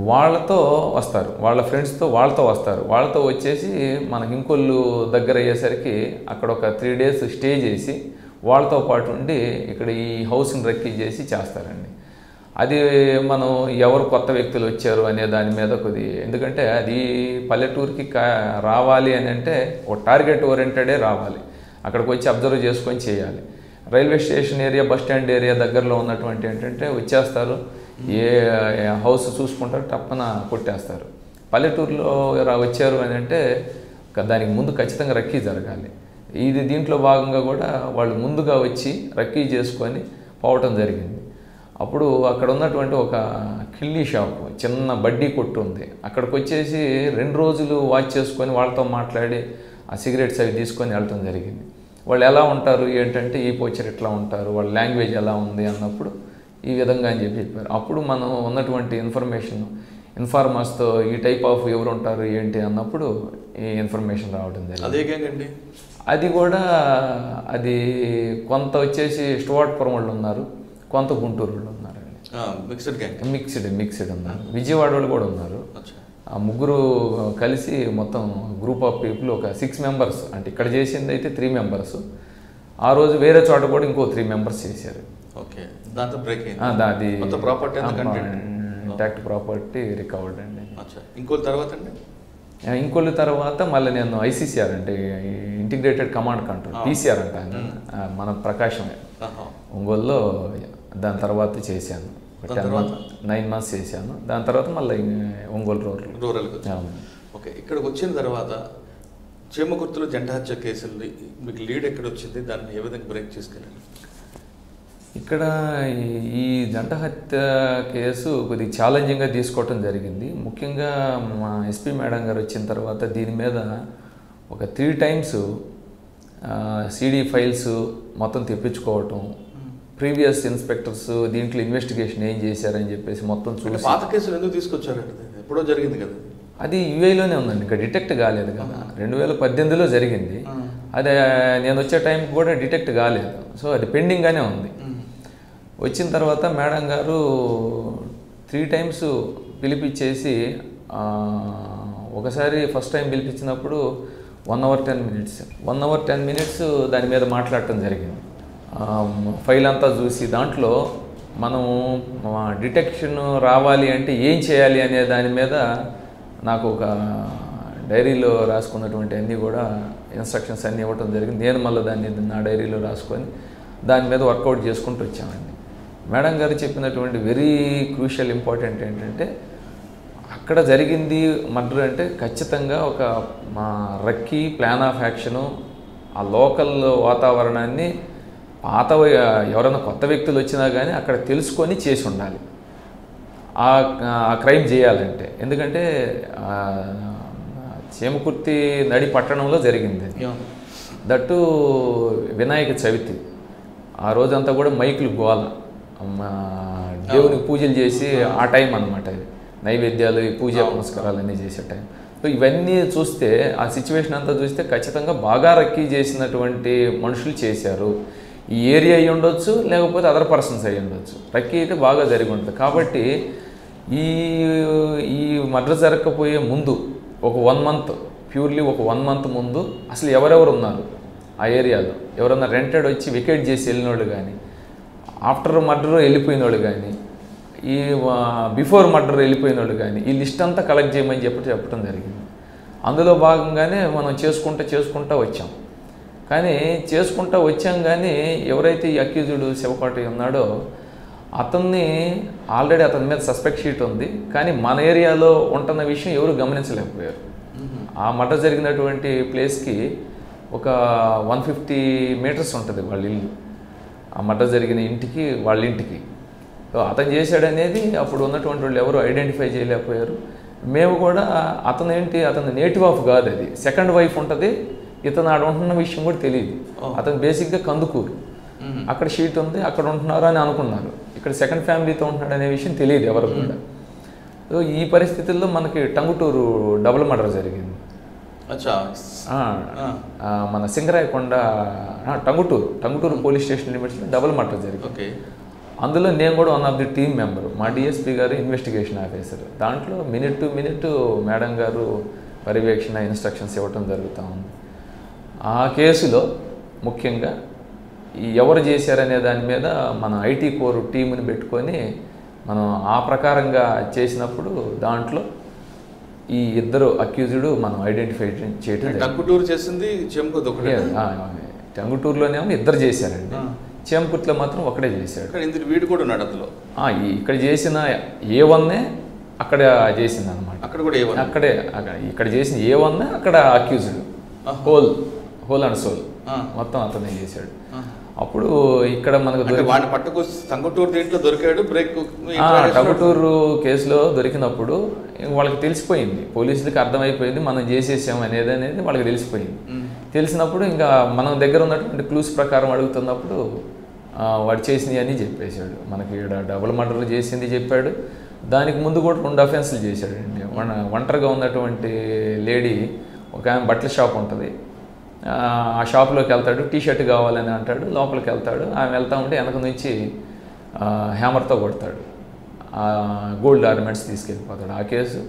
వాళ్ళతో వస్తారు, వాళ్ళ ఫ్రెండ్స్తో వాళ్ళతో వస్తారు. వాళ్ళతో వచ్చేసి మనకి ఇంకొల్లు దగ్గర అయ్యేసరికి అక్కడ ఒక 3 days స్టే చేసి వాళ్ళతో పాటు ఉండి ఇక్కడ ఈ హౌస్ని రెక్కీ చేసి చేస్తారండి. అది మనం ఎవరు కొత్త వ్యక్తులు వచ్చారు అనే దాని మీద ఎందుకంటే అది పల్లెటూరుకి రావాలి అని అంటే ఒక టార్గెట్ ఓరియంటెడే రావాలి. అక్కడికి వచ్చి అబ్జర్వ్ చేసుకొని చేయాలి. Railway station area, bus stand area దగ్గరలో ఉన్నటువంటి ఏంటంటే వచ్చేస్తారు, ఏ హౌస్ చూసుకుంటారు, టప్పన కొట్టేస్తారు. పల్లెటూరులో వచ్చారు అని అంటే దానికి ముందు ఖచ్చితంగా రక్కీ జరగాలి. దీంట్లో భాగంగా కూడా వాళ్ళు ముందుగా వచ్చి రక్కీ చేసుకొని పోవటం జరిగింది. అప్పుడు అక్కడ ఉన్నటువంటి ఒక కిల్లీ షాప్, చిన్న బడ్డీ కొట్టు ఉంది. అక్కడికి వచ్చేసి 2 రోజులు వాచ్ చేసుకొని వాళ్ళతో మాట్లాడి ఆ సిగరెట్స్ అవి తీసుకొని వెళ్ళటం జరిగింది. వాళ్ళు ఎలా ఉంటారు ఏంటంటే ఈ పోచర్ ఎట్లా ఉంటారు, వాళ్ళ లాంగ్వేజ్ ఎలా ఉంది అన్నప్పుడు ఈ విధంగా అని చెప్పారు. అప్పుడు మనం ఉన్నటువంటి ఇన్ఫార్మర్స్తో ఈ టైప్ ఆఫ్ ఎవరు ఉంటారు ఏంటి అన్నప్పుడు ఈ ఇన్ఫర్మేషన్ రావడం జరిగింది. అది కూడా అది కొంత వచ్చేసి స్టువార్ట్పురం వాళ్ళు ఉన్నారు, కొంత గుంటూరు వాళ్ళు ఉన్నారండి. మిక్స్డ్ ఉన్నారు. విజయవాడ వాళ్ళు కూడా ఉన్నారు. ఆ ముగ్గురు కలిసి మొత్తం గ్రూప్ ఆఫ్ పీపుల్ ఒక 6 members, అంటే ఇక్కడ చేసింది అయితే 3 members. ఆ రోజు వేరే చోట కూడా ఇంకో 3 members చేశారు. అది ఇంటాక్ట్ ప్రాపర్టీ రికవర్డ్ అండి. ఇంకోళ్ళ తర్వాత మళ్ళీ నేను ICCR అంటే ఇంటిగ్రేటెడ్ కమాండ్ కంట్రోల్, PCR అంటాను, మన ప్రకాశమే ఒంగోలులో. దాని తర్వాత చేశాను 9 months చేశాను. దాని తర్వాత మళ్ళీ ఒంగోలు రూరల్. ఓకే, ఇక్కడికి వచ్చిన తర్వాత చేమకుర్తిలో జంట హత్య కేసులు మీకు లీడ్ ఎక్కడ వచ్చింది, దాన్ని ఏ విధంగా బ్రేక్ చేసుకెళ్ళాలి? ఇక్కడ ఈ జంట హత్య కేసు కొద్దిగా ఛాలెంజింగ్గా తీసుకోవటం జరిగింది. ముఖ్యంగా మా ఎస్పీ మేడం గారు వచ్చిన తర్వాత దీని మీద ఒక 3 times CD ఫైల్స్ మొత్తం తెప్పించుకోవటం, ప్రీవియస్ ఇన్స్పెక్టర్స్ దీంట్లో ఇన్వెస్టిగేషన్ ఏం చేశారని చెప్పేసి మొత్తం చూసి. పాత కేసులు ఎందుకు తీసుకొచ్చారండి? ఎప్పుడో జరిగింది కదా అది. UAEలోనే ఉందండి, ఇంకా డిటెక్ట్ కాలేదు కదా. 2018లో జరిగింది. అదే నేను వచ్చే టైంకి కూడా డిటెక్ట్ కాలేదు. సో అది పెండింగ్గానే ఉంది. వచ్చిన తర్వాత మేడం గారు 3 times పిలిపించేసి, ఒకసారి ఫస్ట్ టైం పిలిపించినప్పుడు 1 hour 10 minutes దాని మీద మాట్లాడటం జరిగింది. ఫైల్ అంతా చూసి దాంట్లో మనం డిటెక్షన్ రావాలి అంటే ఏం చేయాలి అనే దాని మీద నాకు ఒక డైరీలో రాసుకున్నటువంటి అన్నీ కూడా ఇన్స్ట్రక్షన్స్ అన్నీ ఇవ్వటం జరిగింది. నేను మళ్ళీ దాన్ని నా డైరీలో రాసుకొని దాని మీద వర్కౌట్ చేసుకుంటూ వచ్చామండి. మేడం గారు చెప్పినటువంటి వెరీ క్రూషియల్ ఇంపార్టెంట్ ఏంటంటే అక్కడ జరిగింది మర్డర్ అంటే ఖచ్చితంగా ఒక మా రక్కీ ప్లాన్ ఆఫ్ యాక్షను, ఆ లోకల్ వాతావరణాన్ని పాత ఎవరైనా కొత్త వ్యక్తులు వచ్చినా కానీ అక్కడ తెలుసుకొని చేసి ఉండాలి ఆ క్రైమ్ చేయాలంటే. ఎందుకంటే చేమకుర్తి నడి పట్టణంలో జరిగింది. దట్టు వినాయక చవితి, ఆ రోజంతా కూడా మైకులు గోల, దేవునికి పూజలు చేసి ఆ టైం అనమాట. నైవేద్యాలు, ఈ పూజా పునస్కారాలు అన్నీ చేసే టైం. సో ఇవన్నీ చూస్తే ఆ సిచ్యువేషన్ అంతా చూస్తే ఖచ్చితంగా బాగా రక్కీ చేసినటువంటి మనుషులు చేశారు. ఈ ఏరియా అయ్యి ఉండొచ్చు, లేకపోతే అదర్ పర్సన్స్ అయ్యి ఉండొచ్చు. రక్కీ అయితే బాగా జరిగి ఉంటుంది. కాబట్టి ఈ మర్డర్ జరగకపోయే ముందు ఒక 1 month, ప్యూర్లీ ఒక 1 month ముందు అసలు ఎవరెవరు ఉన్నారు ఆ ఏరియాలో, ఎవరన్నా రెంటెడ్ వచ్చి వికెట్ చేసి వెళ్ళినోళ్ళు కానీ, ఆఫ్టర్ మర్డర్ వెళ్ళిపోయిన వాళ్ళు కానీ, ఈ బిఫోర్ మర్డర్ వెళ్ళిపోయిన వాళ్ళు కానీ, ఈ లిస్ట్ అంతా కలెక్ట్ చేయమని చెప్పడం జరిగింది. అందులో భాగంగానే మనం చేసుకుంటూ వచ్చాం. కానీ చేసుకుంటూ వచ్చాం కానీ ఎవరైతే ఈ అక్యూజ్డ్ శివకోటి ఉన్నాడో అతన్ని ఆల్రెడీ అతని మీద సస్పెక్ట్ షీట్ ఉంది. కానీ మన ఏరియాలో ఉంటున్న విషయం ఎవరు గమనించలేకపోయారు. ఆ మర్డర్ జరిగినటువంటి ప్లేస్కి ఒక 150 మీటర్స్ ఉంటుంది వాళ్ళ ఇల్లు, ఆ మర్డర్ జరిగిన ఇంటికి వాళ్ళ ఇంటికి. సో అతను చేశాడనేది అప్పుడు ఉన్నటువంటి వాళ్ళు ఎవరు ఐడెంటిఫై చేయలేకపోయారు. మేము కూడా అతను నేటివ్ ఆఫ్ కాదు, అది సెకండ్ వైఫ్ ఉంటుంది, ఇతను ఆడ ఉంటున్న విషయం కూడా తెలియదు. అతను బేసిక్గా కందుకూరు, అక్కడ షీట్ ఉంది, అక్కడ ఉంటున్నారు అని అనుకున్నారు. ఇక్కడ సెకండ్ ఫ్యామిలీతో ఉంటున్నాడు అనే విషయం తెలియదు ఎవరికి కూడా. సో ఈ పరిస్థితుల్లో మనకి టంగుటూరు డబుల్ మర్డర్ జరిగింది. మన సింగరాయకొండ టంగుటూరు పోలీస్ స్టేషన్ లిమిట్స్లో డబుల్ మర్డర్ జరిగింది. అందులో నేను కూడా one of the team member, మా డిఎస్పీ గారు ఇన్వెస్టిగేషన్ ఆఫీసర్. దాంట్లో మినిట్ టు మినిట్ మేడం గారు పర్యవేక్షణ ఇన్స్ట్రక్షన్స్ ఇవ్వటం జరుగుతూ ఉంది. ఆ కేసులో ముఖ్యంగా ఎవరు చేశారనే దాని మీద మన ఐటీ కోర్ టీముని పెట్టుకొని మనం ఆ ప్రకారంగా చేసినప్పుడు దాంట్లో ఈ ఇద్దరు అక్యూజ్డ్ మనం ఐడెంటిఫై చేయడం. టంగుటూరు చేసింది టంగుటూరులోనేమో ఇద్దరు చేశారండి, చేమకుర్తిలో మాత్రం ఒకడే చేశాడు. వీడు కూడా ఉన్నాడు అందులో. ఇక్కడ చేసిన A1 అక్కడ చేసింది అనమాట. అక్కడే ఇక్కడ చేసిన A1 అక్కడ అక్యూజ్డ్, హోల్ అండ్ సోల్ మొత్తం అతనే చేశాడు. అప్పుడు ఇక్కడ మనకు టంగుటూరు కేసులో దొరికినప్పుడు వాళ్ళకి తెలిసిపోయింది, పోలీసులకి అర్థమైపోయింది మనం చేసేసాం అనేది వాళ్ళకి తెలిసిపోయింది. తెలిసినప్పుడు ఇంకా మనం దగ్గర ఉన్నటువంటి క్లూస్ ప్రకారం అడుగుతున్నప్పుడు వాడు చేసింది అని చెప్పేశాడు. మనకి ఇక్కడ డబుల్ మర్డర్లు చేసింది చెప్పాడు. దానికి ముందు కూడా 2 అఫెన్స్లు చేశాడండి. ఒంటరిగా ఉన్నటువంటి లేడీ, ఒక ఆమె బట్టల షాప్ ఉంటుంది, ఆ షాప్లోకి వెళ్తాడు, టీషర్ట్ కావాలని అంటాడు, లోపలికి వెళ్తాడు. ఆమె వెళ్తా ఉంటే వెనక నుంచి హ్యామర్తో కొడతాడు, గోల్డ్ ఆర్నమెంట్స్ తీసుకెళ్ళిపోతాడు. ఆ కేసు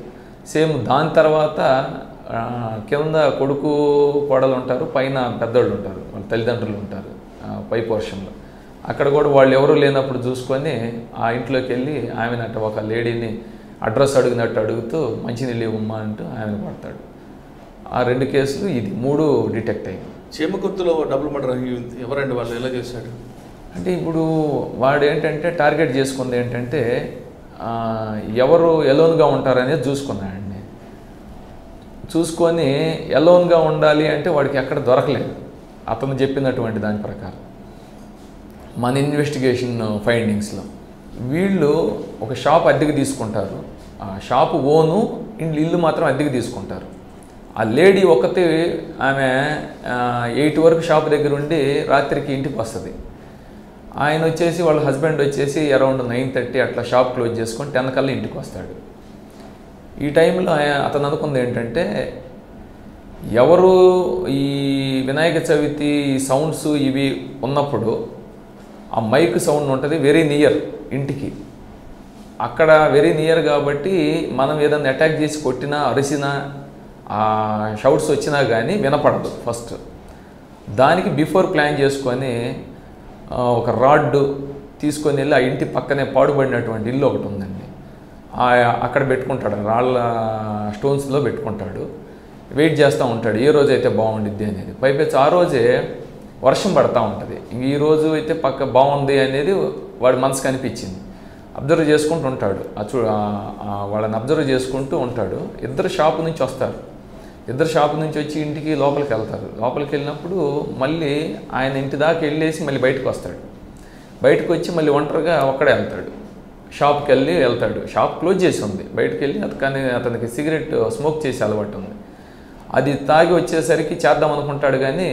సేమ్. దాని తర్వాత కింద కొడుకు కోడలు ఉంటారు, పైన పెద్దోళ్ళు ఉంటారు, వాళ్ళ తల్లిదండ్రులు ఉంటారు పై పోర్షన్లో. అక్కడ కూడా వాళ్ళు ఎవరూ లేనప్పుడు చూసుకొని ఆ ఇంట్లోకి వెళ్ళి ఆమెనట్టు ఒక లేడీని అడ్రస్ అడుగుతూ మంచినీళ్ళు ఇవ్వమ్మా అంటూ ఆమెను కొడతాడు. ఆ 2 కేసులు, ఇది 3 డిటెక్ట్ అయ్యింది. చేమకుర్తిలో డబుల్ మర్డర్ ఎవరండి, వాళ్ళు ఎలా చేశాడు అంటే ఇప్పుడు వాడు ఏంటంటే టార్గెట్ చేసుకుంది ఏంటంటే ఎవరు ఎలోన్గా ఉంటారనేది చూసుకున్నాడండి. చూసుకొని ఎలోన్గా ఉండాలి అంటే వాడికి ఎక్కడ దొరకలేదు అతను చెప్పినటువంటి దాని ప్రకారం. మన ఇన్వెస్టిగేషన్ ఫైండింగ్స్లో వీళ్ళు ఒక షాప్ అద్దెకి తీసుకుంటారు, ఆ షాపు ఓను, ఇల్లు మాత్రం అద్దెకి తీసుకుంటారు. ఆ లేడీ ఒకటి ఆమె 8 వరకు షాప్ దగ్గర ఉండి రాత్రికి ఇంటికి వస్తుంది. ఆయన వచ్చేసి వాళ్ళ హస్బెండ్ వచ్చేసి అరౌండ్ 9:30 అట్లా షాప్ క్లోజ్ చేసుకొని 10 కల్లా ఇంటికి వస్తాడు. ఈ టైంలో అతను అనుకుంది ఏంటంటే ఎవరు ఈ వినాయక చవితి సౌండ్స్ ఇవి ఉన్నప్పుడు ఆ మైక్ సౌండ్ ఉంటుంది వెరీ నియర్ ఇంటికి, అక్కడ వెరీ నియర్ కాబట్టి మనం ఏదైనా అటాక్ చేసి కొట్టినా అరిసినా ఆ షౌట్స్ వచ్చినా కానీ వినపడదు. ఫస్ట్ దానికి బిఫోర్ ప్లాన్ చేసుకొని ఒక రాడ్ తీసుకొని వెళ్ళి ఆ ఇంటి పక్కనే పాడుబడినటువంటి ఇల్లు ఒకటి ఉందండి, అక్కడ పెట్టుకుంటాడు, రాళ్ళ స్టోన్స్లో పెట్టుకుంటాడు. వెయిట్ చేస్తూ ఉంటాడు ఏ రోజు అయితే బాగుండిద్ది అనేది. పైపెచ్చి ఆ రోజే వర్షం పడతా ఉంటుంది. ఇంక ఈ రోజు అయితే పక్క బాగుంది అనేది వాడి మనసుకు అనిపించింది. అబ్జర్వ్ చేసుకుంటూ ఉంటాడు, వాళ్ళని అబ్జర్వ్ చేసుకుంటూ ఉంటాడు. ఇద్దరు షాపు నుంచి వస్తారు, ఇద్దరు షాపు నుంచి వచ్చి ఇంటికి లోపలికి వెళ్తారు. లోపలికి వెళ్ళినప్పుడు మళ్ళీ ఆయన ఇంటి దాకా వెళ్ళేసి మళ్ళీ బయటకు వస్తాడు. బయటకు వచ్చి మళ్ళీ ఒంటరిగా ఒక్కడే వెళ్తాడు, షాప్కి వెళ్తాడు. షాప్ క్లోజ్ చేసి ఉంది. బయటకు వెళ్ళి అతనికి సిగరెట్ స్మోక్ చేసే అలవాటు ఉంది. అది తాగి వచ్చేసరికి చేద్దాం అనుకుంటాడు, కానీ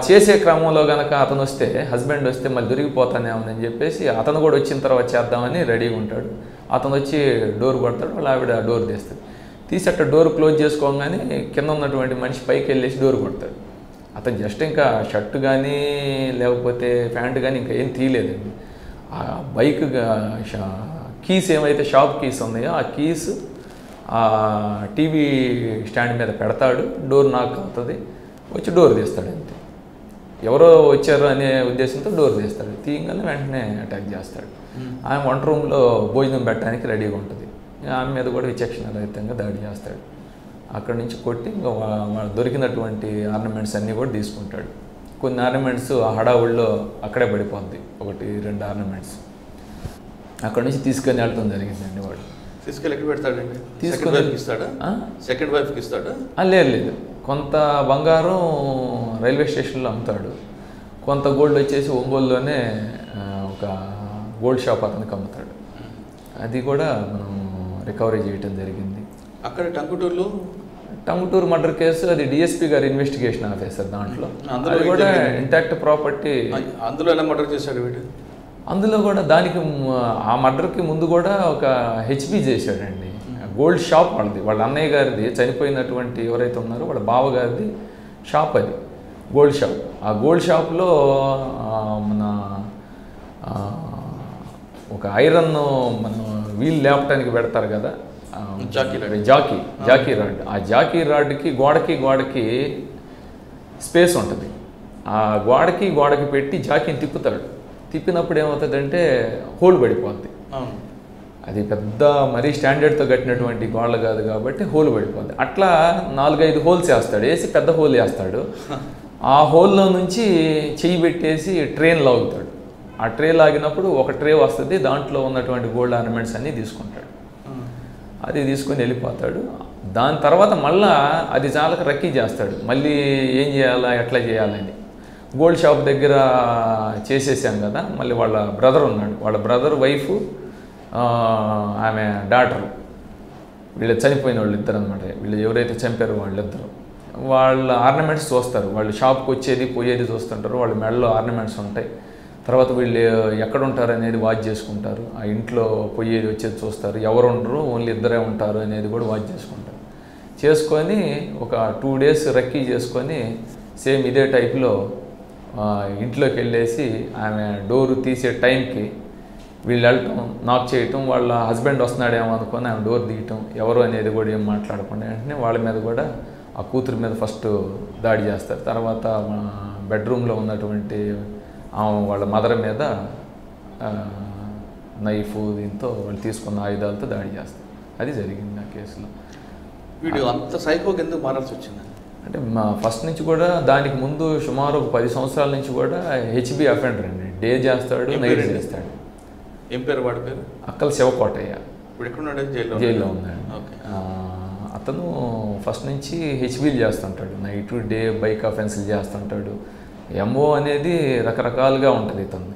చేసే క్రమంలో కనుక అతను వస్తే, హస్బెండ్ వస్తే మళ్ళీ దొరికిపోతానేమని చెప్పేసి అతను కూడా వచ్చిన తర్వాత చేద్దామని రెడీగా ఉంటాడు. అతను వచ్చి డోర్ కొడతాడు, వాళ్ళ ఆవిడ డోర్ తీస్తుంది. తీసి అట్ట డోర్ క్లోజ్ చేసుకోగానే కింద ఉన్నటువంటి మనిషి పైకి వెళ్ళేసి డోర్ కొడతాడు. అతను జస్ట్ ఇంకా షర్ట్ కానీ లేకపోతే ప్యాంట్ కానీ ఇంకా ఏం తీయలేదండి. ఆ బైక్ కీస్ ఏమైతే షాప్ కీస్ ఉన్నాయో ఆ కీస్ ఆ టీవీ స్టాండ్ మీద పెడతాడు. డోర్ నాక్ అవుతుంది, వచ్చి డోర్ తీస్తాడు. అంతే, ఎవరో వచ్చారు అనే ఉద్దేశంతో డోర్ తీస్తాడు. తీయగానే వెంటనే అటాక్ చేస్తాడు. ఆమె వంట రూమ్లో భోజనం పెట్టడానికి రెడీగా ఉంటుంది. ఆమె మీద కూడా విచక్షణరహితంగా దాడి చేస్తాడు. అక్కడి నుంచి కొట్టి ఇంకా దొరికినటువంటి ఆర్నమెంట్స్ అన్నీ కూడా తీసుకుంటాడు. కొన్ని ఆర్నమెంట్స్ ఆ హడావుల్లో అక్కడే పడిపోద్ది, 1-2 ఆర్నమెంట్స్ అక్కడి నుంచి తీసుకొని వెళ్ళటం జరిగిందండి. వాడు తీసుకెళ్ళి ఎక్కడ పెడతాడండి? తీసుకొని ఇస్తాడా? సెకండ్ వైఫ్కి ఇస్తాడా? లేదు, కొంత బంగారం రైల్వే స్టేషన్లో అమ్ముతాడు, కొంత గోల్డ్ వచ్చేసి ఒంగోలులోనే ఒక గోల్డ్ షాప్ అతనికి అమ్ముతాడు. అది కూడా మనం రికవరీ చేయటం జరిగింది. అక్కడ టంగుటూరు మర్డర్ కేసు అది డిఎస్పీ గారు ఇన్వెస్టిగేషన్ ఆఫీసర్. దాంట్లో అది కూడా ఇంటాక్ట్ ప్రాపర్టీ. అందులో ఎలా మర్డర్ చేశాడు వీడు? అందులో కూడా దానికి ఆ మర్డర్కి ముందు కూడా ఒక హెచ్బి చేశాడండి. గోల్డ్ షాప్ వాళ్ళది, వాళ్ళ అన్నయ్య గారిది, చనిపోయినటువంటి ఎవరైతే ఉన్నారో వాళ్ళ బావగారిది షాప్ అది, గోల్డ్ షాప్. ఆ గోల్డ్ షాప్లో మన ఒక ఐరన్ మనం వీల్ లేపటానికి పెడతారు కదా, జాకీ రాడ్. ఆ జాకీ రాడ్కి గోడకి స్పేస్ ఉంటుంది. ఆ గోడకి పెట్టి జాకీని తిప్పుతాడు. తిప్పినప్పుడు ఏమవుతుందంటే హోల్ పడిపోద్ది. అది పెద్ద మరీ స్టాండర్డ్తో కట్టినటువంటి గోడలు కాదు కాబట్టి హోల్ పడిపోద్ది. అట్లా 4-5 హోల్స్ వేస్తాడు, వేసి పెద్ద హోల్ వేస్తాడు. ఆ హోల్లో నుంచి చెయ్యి పెట్టేసి ట్రైన్ లాగుతాడు. ఆ ట్రే లాగినప్పుడు ఒక ట్రే వస్తుంది, దాంట్లో ఉన్నటువంటి గోల్డ్ ఆర్నమెంట్స్ అన్నీ తీసుకుంటాడు. అది తీసుకొని వెళ్ళిపోతాడు. దాని తర్వాత మళ్ళా అది చాలక రక్కీ చేస్తాడు, మళ్ళీ ఏం చేయాలా ఎట్లా చేయాలని. గోల్డ్ షాప్ దగ్గర చేసేసాం కదా, మళ్ళీ వాళ్ళ బ్రదర్ ఉన్నాడు, వాళ్ళ బ్రదర్ వైఫ్ ఆమె డాటరు, వీళ్ళు చనిపోయిన వాళ్ళు ఇద్దరు అనమాట. వీళ్ళు ఎవరైతే చంపారో వాళ్ళిద్దరు, వాళ్ళ ఆర్నమెంట్స్ చూస్తారు. వాళ్ళు షాప్కి వచ్చేది పోయేది చూస్తుంటారు, వాళ్ళ మెడలో ఆర్నమెంట్స్ ఉంటాయి. తర్వాత వీళ్ళు ఎక్కడ ఉంటారు అనేది వాచ్ చేసుకుంటారు. ఆ ఇంట్లో పోయేది వచ్చేది చూస్తారు, ఎవరు ఉండరు, ఓన్లీ ఇద్దరే ఉంటారు అనేది కూడా వాచ్ చేసుకుంటారు. చేసుకొని ఒక 2 days రక్కీ చేసుకొని సేమ్ ఇదే టైప్లో ఇంట్లోకి వెళ్ళేసి ఆమె డోరు తీసే టైంకి వీళ్ళు వెళ్ళటం, నాక్ చేయటం, వాళ్ళ హస్బెండ్ వస్తున్నాడేమో అనుకొని ఆమె డోర్ తీయటం, ఎవరు అనేది కూడా ఏం మాట్లాడకుండా వెంటనే వాళ్ళ మీద కూడా ఆ కూతురు మీద ఫస్ట్ దాడి చేస్తారు. తర్వాత బెడ్రూమ్లో ఉన్నటువంటి వాళ్ళ మదర్ మీద నైఫ్ దీంతో వాళ్ళు తీసుకున్న ఆయుధాలతో దాడి చేస్తారు. అది జరిగింది ఆ కేసులో. వీడు అంత సైకోకి ఎందుకు మారాల్సి వచ్చింది అంటే ఫస్ట్ నుంచి కూడా దానికి ముందు సుమారు 10 సంవత్సరాల నుంచి కూడా హెచ్బి అఫెండర్ అండి. డే చేస్తాడు, నైట్ చేస్తాడు. ఏం పేరు వాడి పేరు? అక్కల శివకోటయ్య. ఇప్పుడు ఎక్కడున్నాడు? జైల్లో ఉన్నాడు. అతను ఫస్ట్ నుంచి హెచ్బీలు చేస్తుంటాడు, నైట్ డే బైక్ అఫెన్స్లు చేస్తుంటాడు. ఎంఓ అనేది రకరకాలుగా ఉంటుంది ఇతను.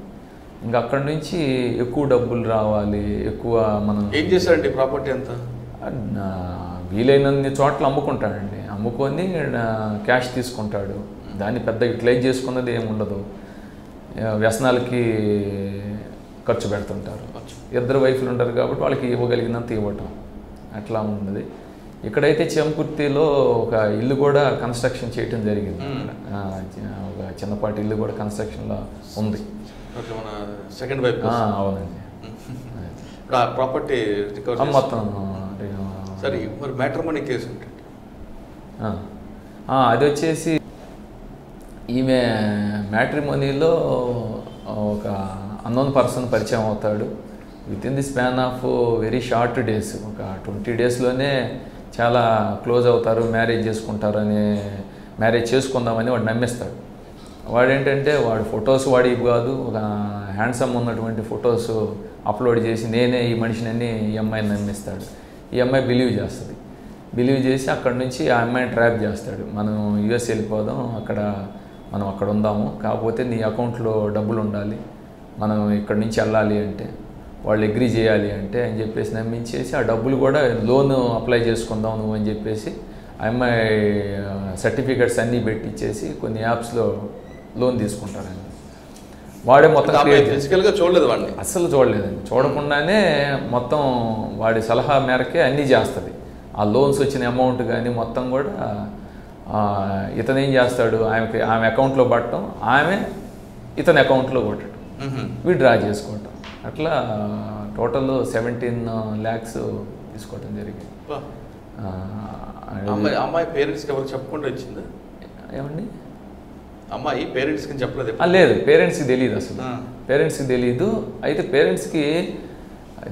ఇంకా అక్కడి నుంచి ఎక్కువ డబ్బులు రావాలి, ఎక్కువ మనం ఏం చేస్తాడండి? ప్రాపర్టీ అంతా వీలైనన్ని చోట్ల అమ్ముకుంటాడండి. అమ్ముకొని క్యాష్ తీసుకుంటాడు. దాన్ని పెద్ద యూటిలైజ్ చేసుకున్నది ఏమి ఉండదు. వ్యసనాలకి ఖర్చు పెడుతుంటారు. ఇద్దరు వైఫ్లు ఉంటారు కాబట్టి వాళ్ళకి ఇవ్వగలిగినంత ఇవ్వటం అట్లా ఉన్నది. ఇక్కడైతే చెంకుర్తిలో ఒక ఇల్లు కూడా కన్స్ట్రక్షన్ చేయటం జరిగింది. ఒక చిన్నపాటి ఇల్లు కూడా కన్స్ట్రక్షన్లో ఉంది. అవునండి. ప్రాపర్టీ మొత్తం సరే. మరి మ్యాట్రిమోనీ కేసు అది వచ్చేసి ఈమె మ్యాట్రిమోనీలో ఒక అన్నోన్ పర్సన్ పరిచయం అవుతాడు. With in the span of very short days, ఒక 20 daysలోనే చాలా క్లోజ్ అవుతారు, మ్యారేజ్ చేసుకుందామని వాడు నమ్మిస్తాడు. వాడేంటంటే వాడు ఫొటోస్ వాడివి కాదు, ఒక హ్యాండ్సమ్ ఉన్నటువంటి ఫొటోస్ అప్లోడ్ చేసి నేనే ఈ మనిషిని ఈ అమ్మాయిని నమ్మిస్తాడు. ఈ అమ్మాయి బిలీవ్ చేస్తుంది. బిలీవ్ చేసి అక్కడి నుంచి ఆ అమ్మాయిని ట్రాప్ చేస్తాడు. మనం యూఎస్ వెళ్ళిపోదాం, మనం అక్కడ ఉందాము, కాకపోతే నీ అకౌంట్లో డబ్బులు ఉండాలి, మనం ఇక్కడి నుంచి వెళ్ళాలి అంటే, వాళ్ళు అగ్రీ చేయాలి అంటే అని చెప్పేసి నమ్మించేసి ఆ డబ్బులు కూడా లోన్ అప్లై చేసుకుందాం నువ్వు అని చెప్పేసి ఆ అమ్మాయి సర్టిఫికెట్స్ అన్నీ పెట్టించేసి కొన్ని యాప్స్లో లోన్ తీసుకుంటారండి. వాడే మొత్తం ఫిజికల్గా చూడలేదు, వాడిని అస్సలు చూడలేదండి. చూడకుండానే మొత్తం వాడి సలహా మేరకే అన్నీ చేస్తుంది. ఆ లోన్స్ వచ్చిన అమౌంట్ కానీ మొత్తం కూడా ఇతను ఏం చేస్తాడు, ఆమె అకౌంట్లో పట్టడం, ఆమె ఇతని అకౌంట్లో కొట్టడం, విత్డ్రా చేసుకోవటం, అట్లా టోటల్ 17 lakhs తీసుకోవటం జరిగింది. అమ్మాయి పేరెంట్స్కి ఎవరు చెప్పకుండా వచ్చిందా? ఏమండి? అమ్మాయి పేరెంట్స్కి చెప్పలేదు? లేదు, పేరెంట్స్కి తెలియదు అసలు. పేరెంట్స్కి తెలియదు. అయితే పేరెంట్స్కి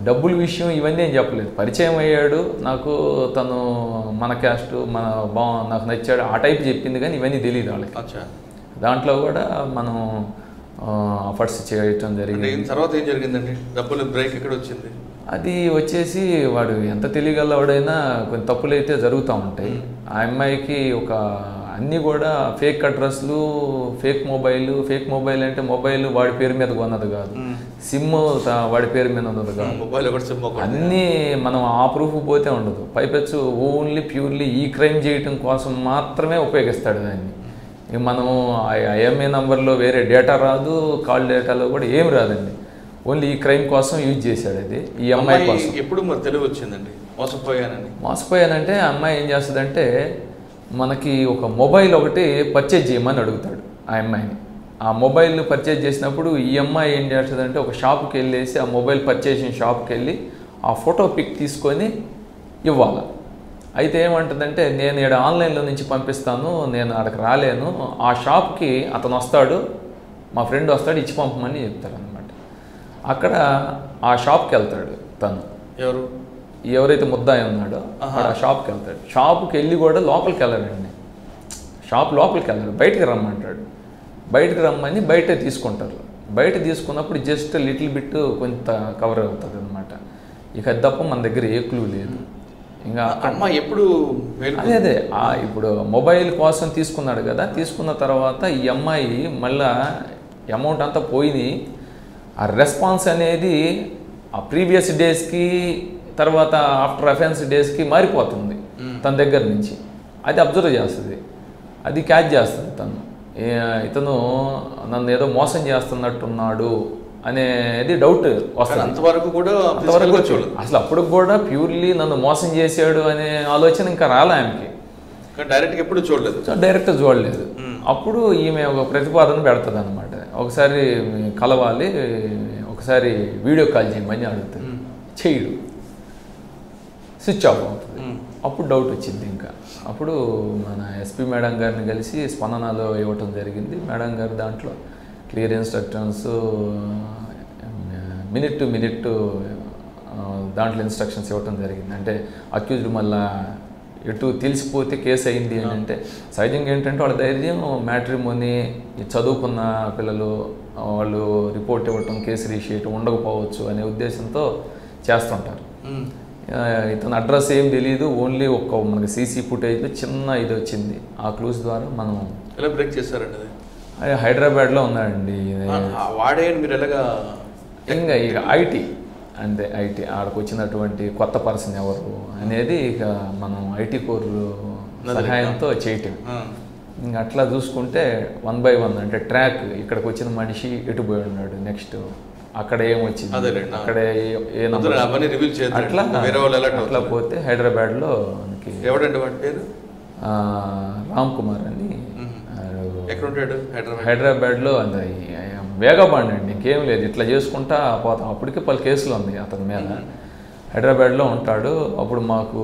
డబ్బుల విషయం ఇవన్నీ ఏం చెప్పలేదు. పరిచయం అయ్యాడు, నాకు తను మన క్యాస్ట్, నాకు నచ్చాడు, ఆ టైప్ చెప్పింది, కానీ ఇవన్నీ తెలియదు వాళ్ళకి. దాంట్లో కూడా మనం అఫర్ట్స్ చేయటం జరిగింది. తర్వాత ఏం జరిగిందండి? డబ్బులు బ్రేక్ ఎక్కడ వచ్చింది? అది వచ్చేసి వాడు ఎంత తెలియగలవాడైనా కొన్ని తప్పులు అయితే జరుగుతూ ఉంటాయి. ఆ అమ్మాయికి ఒక అన్నీ కూడా ఫేక్ అడ్రస్లు, ఫేక్ మొబైల్ అంటే మొబైల్ వాడి పేరు మీద కొన్నది కాదు, సిమ్ వాడి పేరు మీద ఉన్నది కాదు, అన్నీ మనం ఆ ప్రూఫ్ పోతే ఉండదు. పైపెచ్చు ఓన్లీ ప్యూర్లీ ఈ క్రైమ్ చేయటం కోసం మాత్రమే ఉపయోగిస్తాడు దాన్ని. మనం ఐఎంఏ నంబర్లో వేరే డేటా రాదు, కాల్ డేటాలో కూడా ఏం రాదండి. ఓన్లీ ఈ క్రైమ్ కోసం యూజ్ చేశాడు అది, ఈ అమ్మాయి కోసం. ఎప్పుడు మరి తెలివి వచ్చిందండి మోసపోయానంటే ఆ అమ్మాయి ఏం చేస్తుందంటే, మనకి ఒక మొబైల్ ఒకటి పర్చేజ్ చేయమని అడుగుతాడు ఆ అమ్మాయిని. ఆ మొబైల్ పర్చేజ్ చేసినప్పుడు ఈ అమ్మాయి ఏం చేస్తుందంటే ఒక షాప్కి వెళ్ళేసి, ఆ మొబైల్ పర్చేసింగ్ షాప్కి వెళ్ళి ఆ ఫోటో పిక్ తీసుకొని ఇవ్వాలి. అయితే ఏమంటుందంటే, నేను ఇక్కడ ఆన్లైన్లో నుంచి పంపిస్తాను, నేను అక్కడికి రాలేను, ఆ షాప్కి అతను వస్తాడు, మా ఫ్రెండ్ వస్తాడు, ఇచ్చి పంపమని చెప్తారు అనమాట. అక్కడ ఆ షాప్కి వెళ్తాడు తను, ఎవరైతే ముద్దాయి ఉన్నాడో ఆ షాప్కి వెళ్తాడు. షాప్కి వెళ్ళి కూడా లోపలికి వెళ్ళాడండి, షాప్ లోపలికి వెళ్ళాడు, బయటికి రమ్మంటాడు. బయటికి రమ్మని బయటే తీసుకుంటారు. బయట తీసుకున్నప్పుడు జస్ట్ లిటిల్ బిట్ కొంత కవర్ అవుతుంది అనమాట. ఇక అది తప్ప మన దగ్గర ఏ క్లూ లేదు. ఇంకా అమ్మ ఎప్పుడు అదే ఇప్పుడు మొబైల్ కోసం తీసుకున్నాడు కదా, తీసుకున్న తర్వాత ఈ అమ్మాయి మళ్ళా అమౌంట్ అంతా పోయింది. ఆ రెస్పాన్స్ అనేది ఆ ప్రీవియస్ డేస్కి తర్వాత ఆఫ్టర్ అఫెన్స్ డేస్కి మారిపోతుంది తన దగ్గర నుంచి. అది అబ్జర్వ్ చేస్తుంది, అది క్యాచ్ చేస్తుంది తను. ఇతను నన్ను ఏదో మోసం చేస్తున్నట్టున్నాడు అనేది డౌట్ వస్తుంది. అంతవరకు కూడా చూడు, అసలు అప్పుడు కూడా ప్యూర్లీ నన్ను మోసం చేశాడు అనే ఆలోచన ఇంకా రాలే ఆమెకి. డైరెక్ట్గా ఎప్పుడు చూడలేదు, డైరెక్ట్గా చూడలేదు. అప్పుడు ఈమె ఒక ప్రతిపాదన పెడుతుంది అనమాట, ఒకసారి కలవాలి, ఒకసారి వీడియో కాల్ చేయమని అడుగుతుంది. చేయడు, స్విచ్ ఆఫ్ అవుతుంది. అప్పుడు డౌట్ వచ్చింది. ఇంకా అప్పుడు మన ఎస్పీ మేడం గారిని కలిసి స్పందనలో ఇవ్వటం జరిగింది. మేడం గారు దాంట్లో clear instructions, minute to minute దాంట్లో ఇన్స్ట్రక్షన్స్ ఇవ్వటం జరిగింది. అంటే అక్యూజ్డ్ మళ్ళా ఎటు తెలిసిపోతే కేసు అయింది అని అంటే, సహజంగా ఏంటంటే వాళ్ళ ధైర్యం మ్యాట్రిమోనీ, చదువుకున్న పిల్లలు వాళ్ళు రిపోర్ట్ ఇవ్వటం, కేసు రిజిస్టర్ ఉండకపోవచ్చు అనే ఉద్దేశంతో చేస్తుంటారు. ఇతను అడ్రస్ ఏం తెలియదు, ఓన్లీ మనకి సీసీ ఫుటేజ్లో చిన్న ఇది వచ్చింది. ఆ క్లూస్ ద్వారా మనం ఎలా బ్రేక్ చేశారండి? అది హైదరాబాద్లో ఉన్నాడండి. వాడే మీరు ఎలాగా ఇంకా ఇక ఐటీ అంటే ఐటీ ఆడకు వచ్చినటువంటి కొత్త పర్సన్ ఎవరు అనేది ఇక మనం ఐటీ కోర్ సహాయంతో చేయటం. ఇంకా అట్లా చూసుకుంటే 1 by 1 అంటే ట్రాక్, ఇక్కడికి వచ్చిన మనిషి ఎటు పోయి ఉన్నాడు, నెక్స్ట్ అక్కడ ఏమొచ్చింది, అక్కడ ఏ నంబర్, అట్లా పోతే హైదరాబాద్లో మనకి ఎవడండి వాడి పేరు రామ్ కుమార్ అని, హైదరాబాద్లో అది వేగబాండి అండి, ఇంకేం లేదు, ఇట్లా చేసుకుంటా పోతాం. అప్పటికే పలు కేసులు ఉంది అతని మీద. హైదరాబాద్లో ఉంటాడు. అప్పుడు మాకు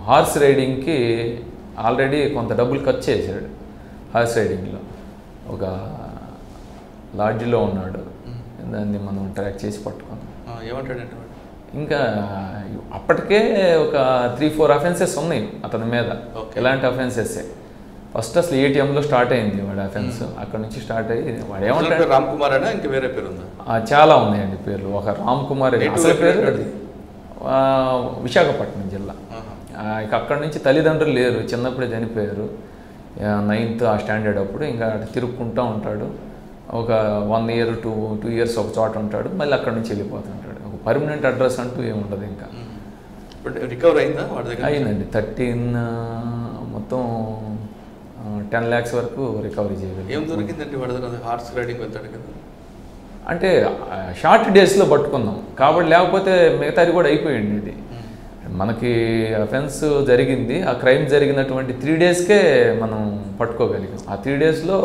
హార్స్ రైడింగ్కి ఆల్రెడీ కొంత డబ్బులు ఖర్చు చేశాడు. హార్స్ రైడింగ్లో ఒక లాడ్జిలో ఉన్నాడు, దాన్ని మనం ట్రాక్ చేసి పట్టుకున్నాం. ఏమంటాడంటే ఇంకా అప్పటికే ఒక 3-4 అఫెన్సెస్ ఉన్నాయి అతని మీద. ఎలాంటి అఫెన్సెస్? ఫస్ట్ అసలు ఏటీఎంలో స్టార్ట్ అయింది వాడి అఫెన్స్. అక్కడ నుంచి స్టార్ట్ అయ్యి వాడు ఏమంటాడు, రామ్ కుమార్ అయినా ఇంకా వేరే పేరు ఉందా? చాలా ఉన్నాయండి పేర్లు. ఒక రామ్ కుమార్ అసలు పేరు అది విశాఖపట్నం జిల్లా. ఇక అక్కడి నుంచి తల్లిదండ్రులు లేరు, చిన్నప్పుడే చనిపోయారు. 9th ఆ స్టాండర్డ్ అప్పుడు. ఇంకా తిరుక్కుంటూ ఉంటాడు. ఒక 1 year 2 years ఒక చోట ఉంటాడు, మళ్ళీ అక్కడి నుంచి వెళ్ళిపోతుంటాడు. ఒక పర్మనెంట్ అడ్రస్ అంటూ ఏముండదు. ఇంకా రికవర్ అయిందా వాడి దగ్గర? అయిందండి. 13 మొత్తం 10 lakhs వరకు రికవరీ చేయగలిగారు. ఏం దొరికిందండి వాడి దగ్గర? హార్స్ రైడింగ్ వెళ్తాడు కదా, అంటే షార్ట్ డేస్లో పట్టుకున్నాం కాబట్టి, లేకపోతే మిగతాది కూడా అయిపోయింది. ఇది మనకి అఫెన్స్ జరిగింది, ఆ క్రైమ్ జరిగినటువంటి 3 daysకే మనం పట్టుకోగలిగాం. ఆ 3 daysలో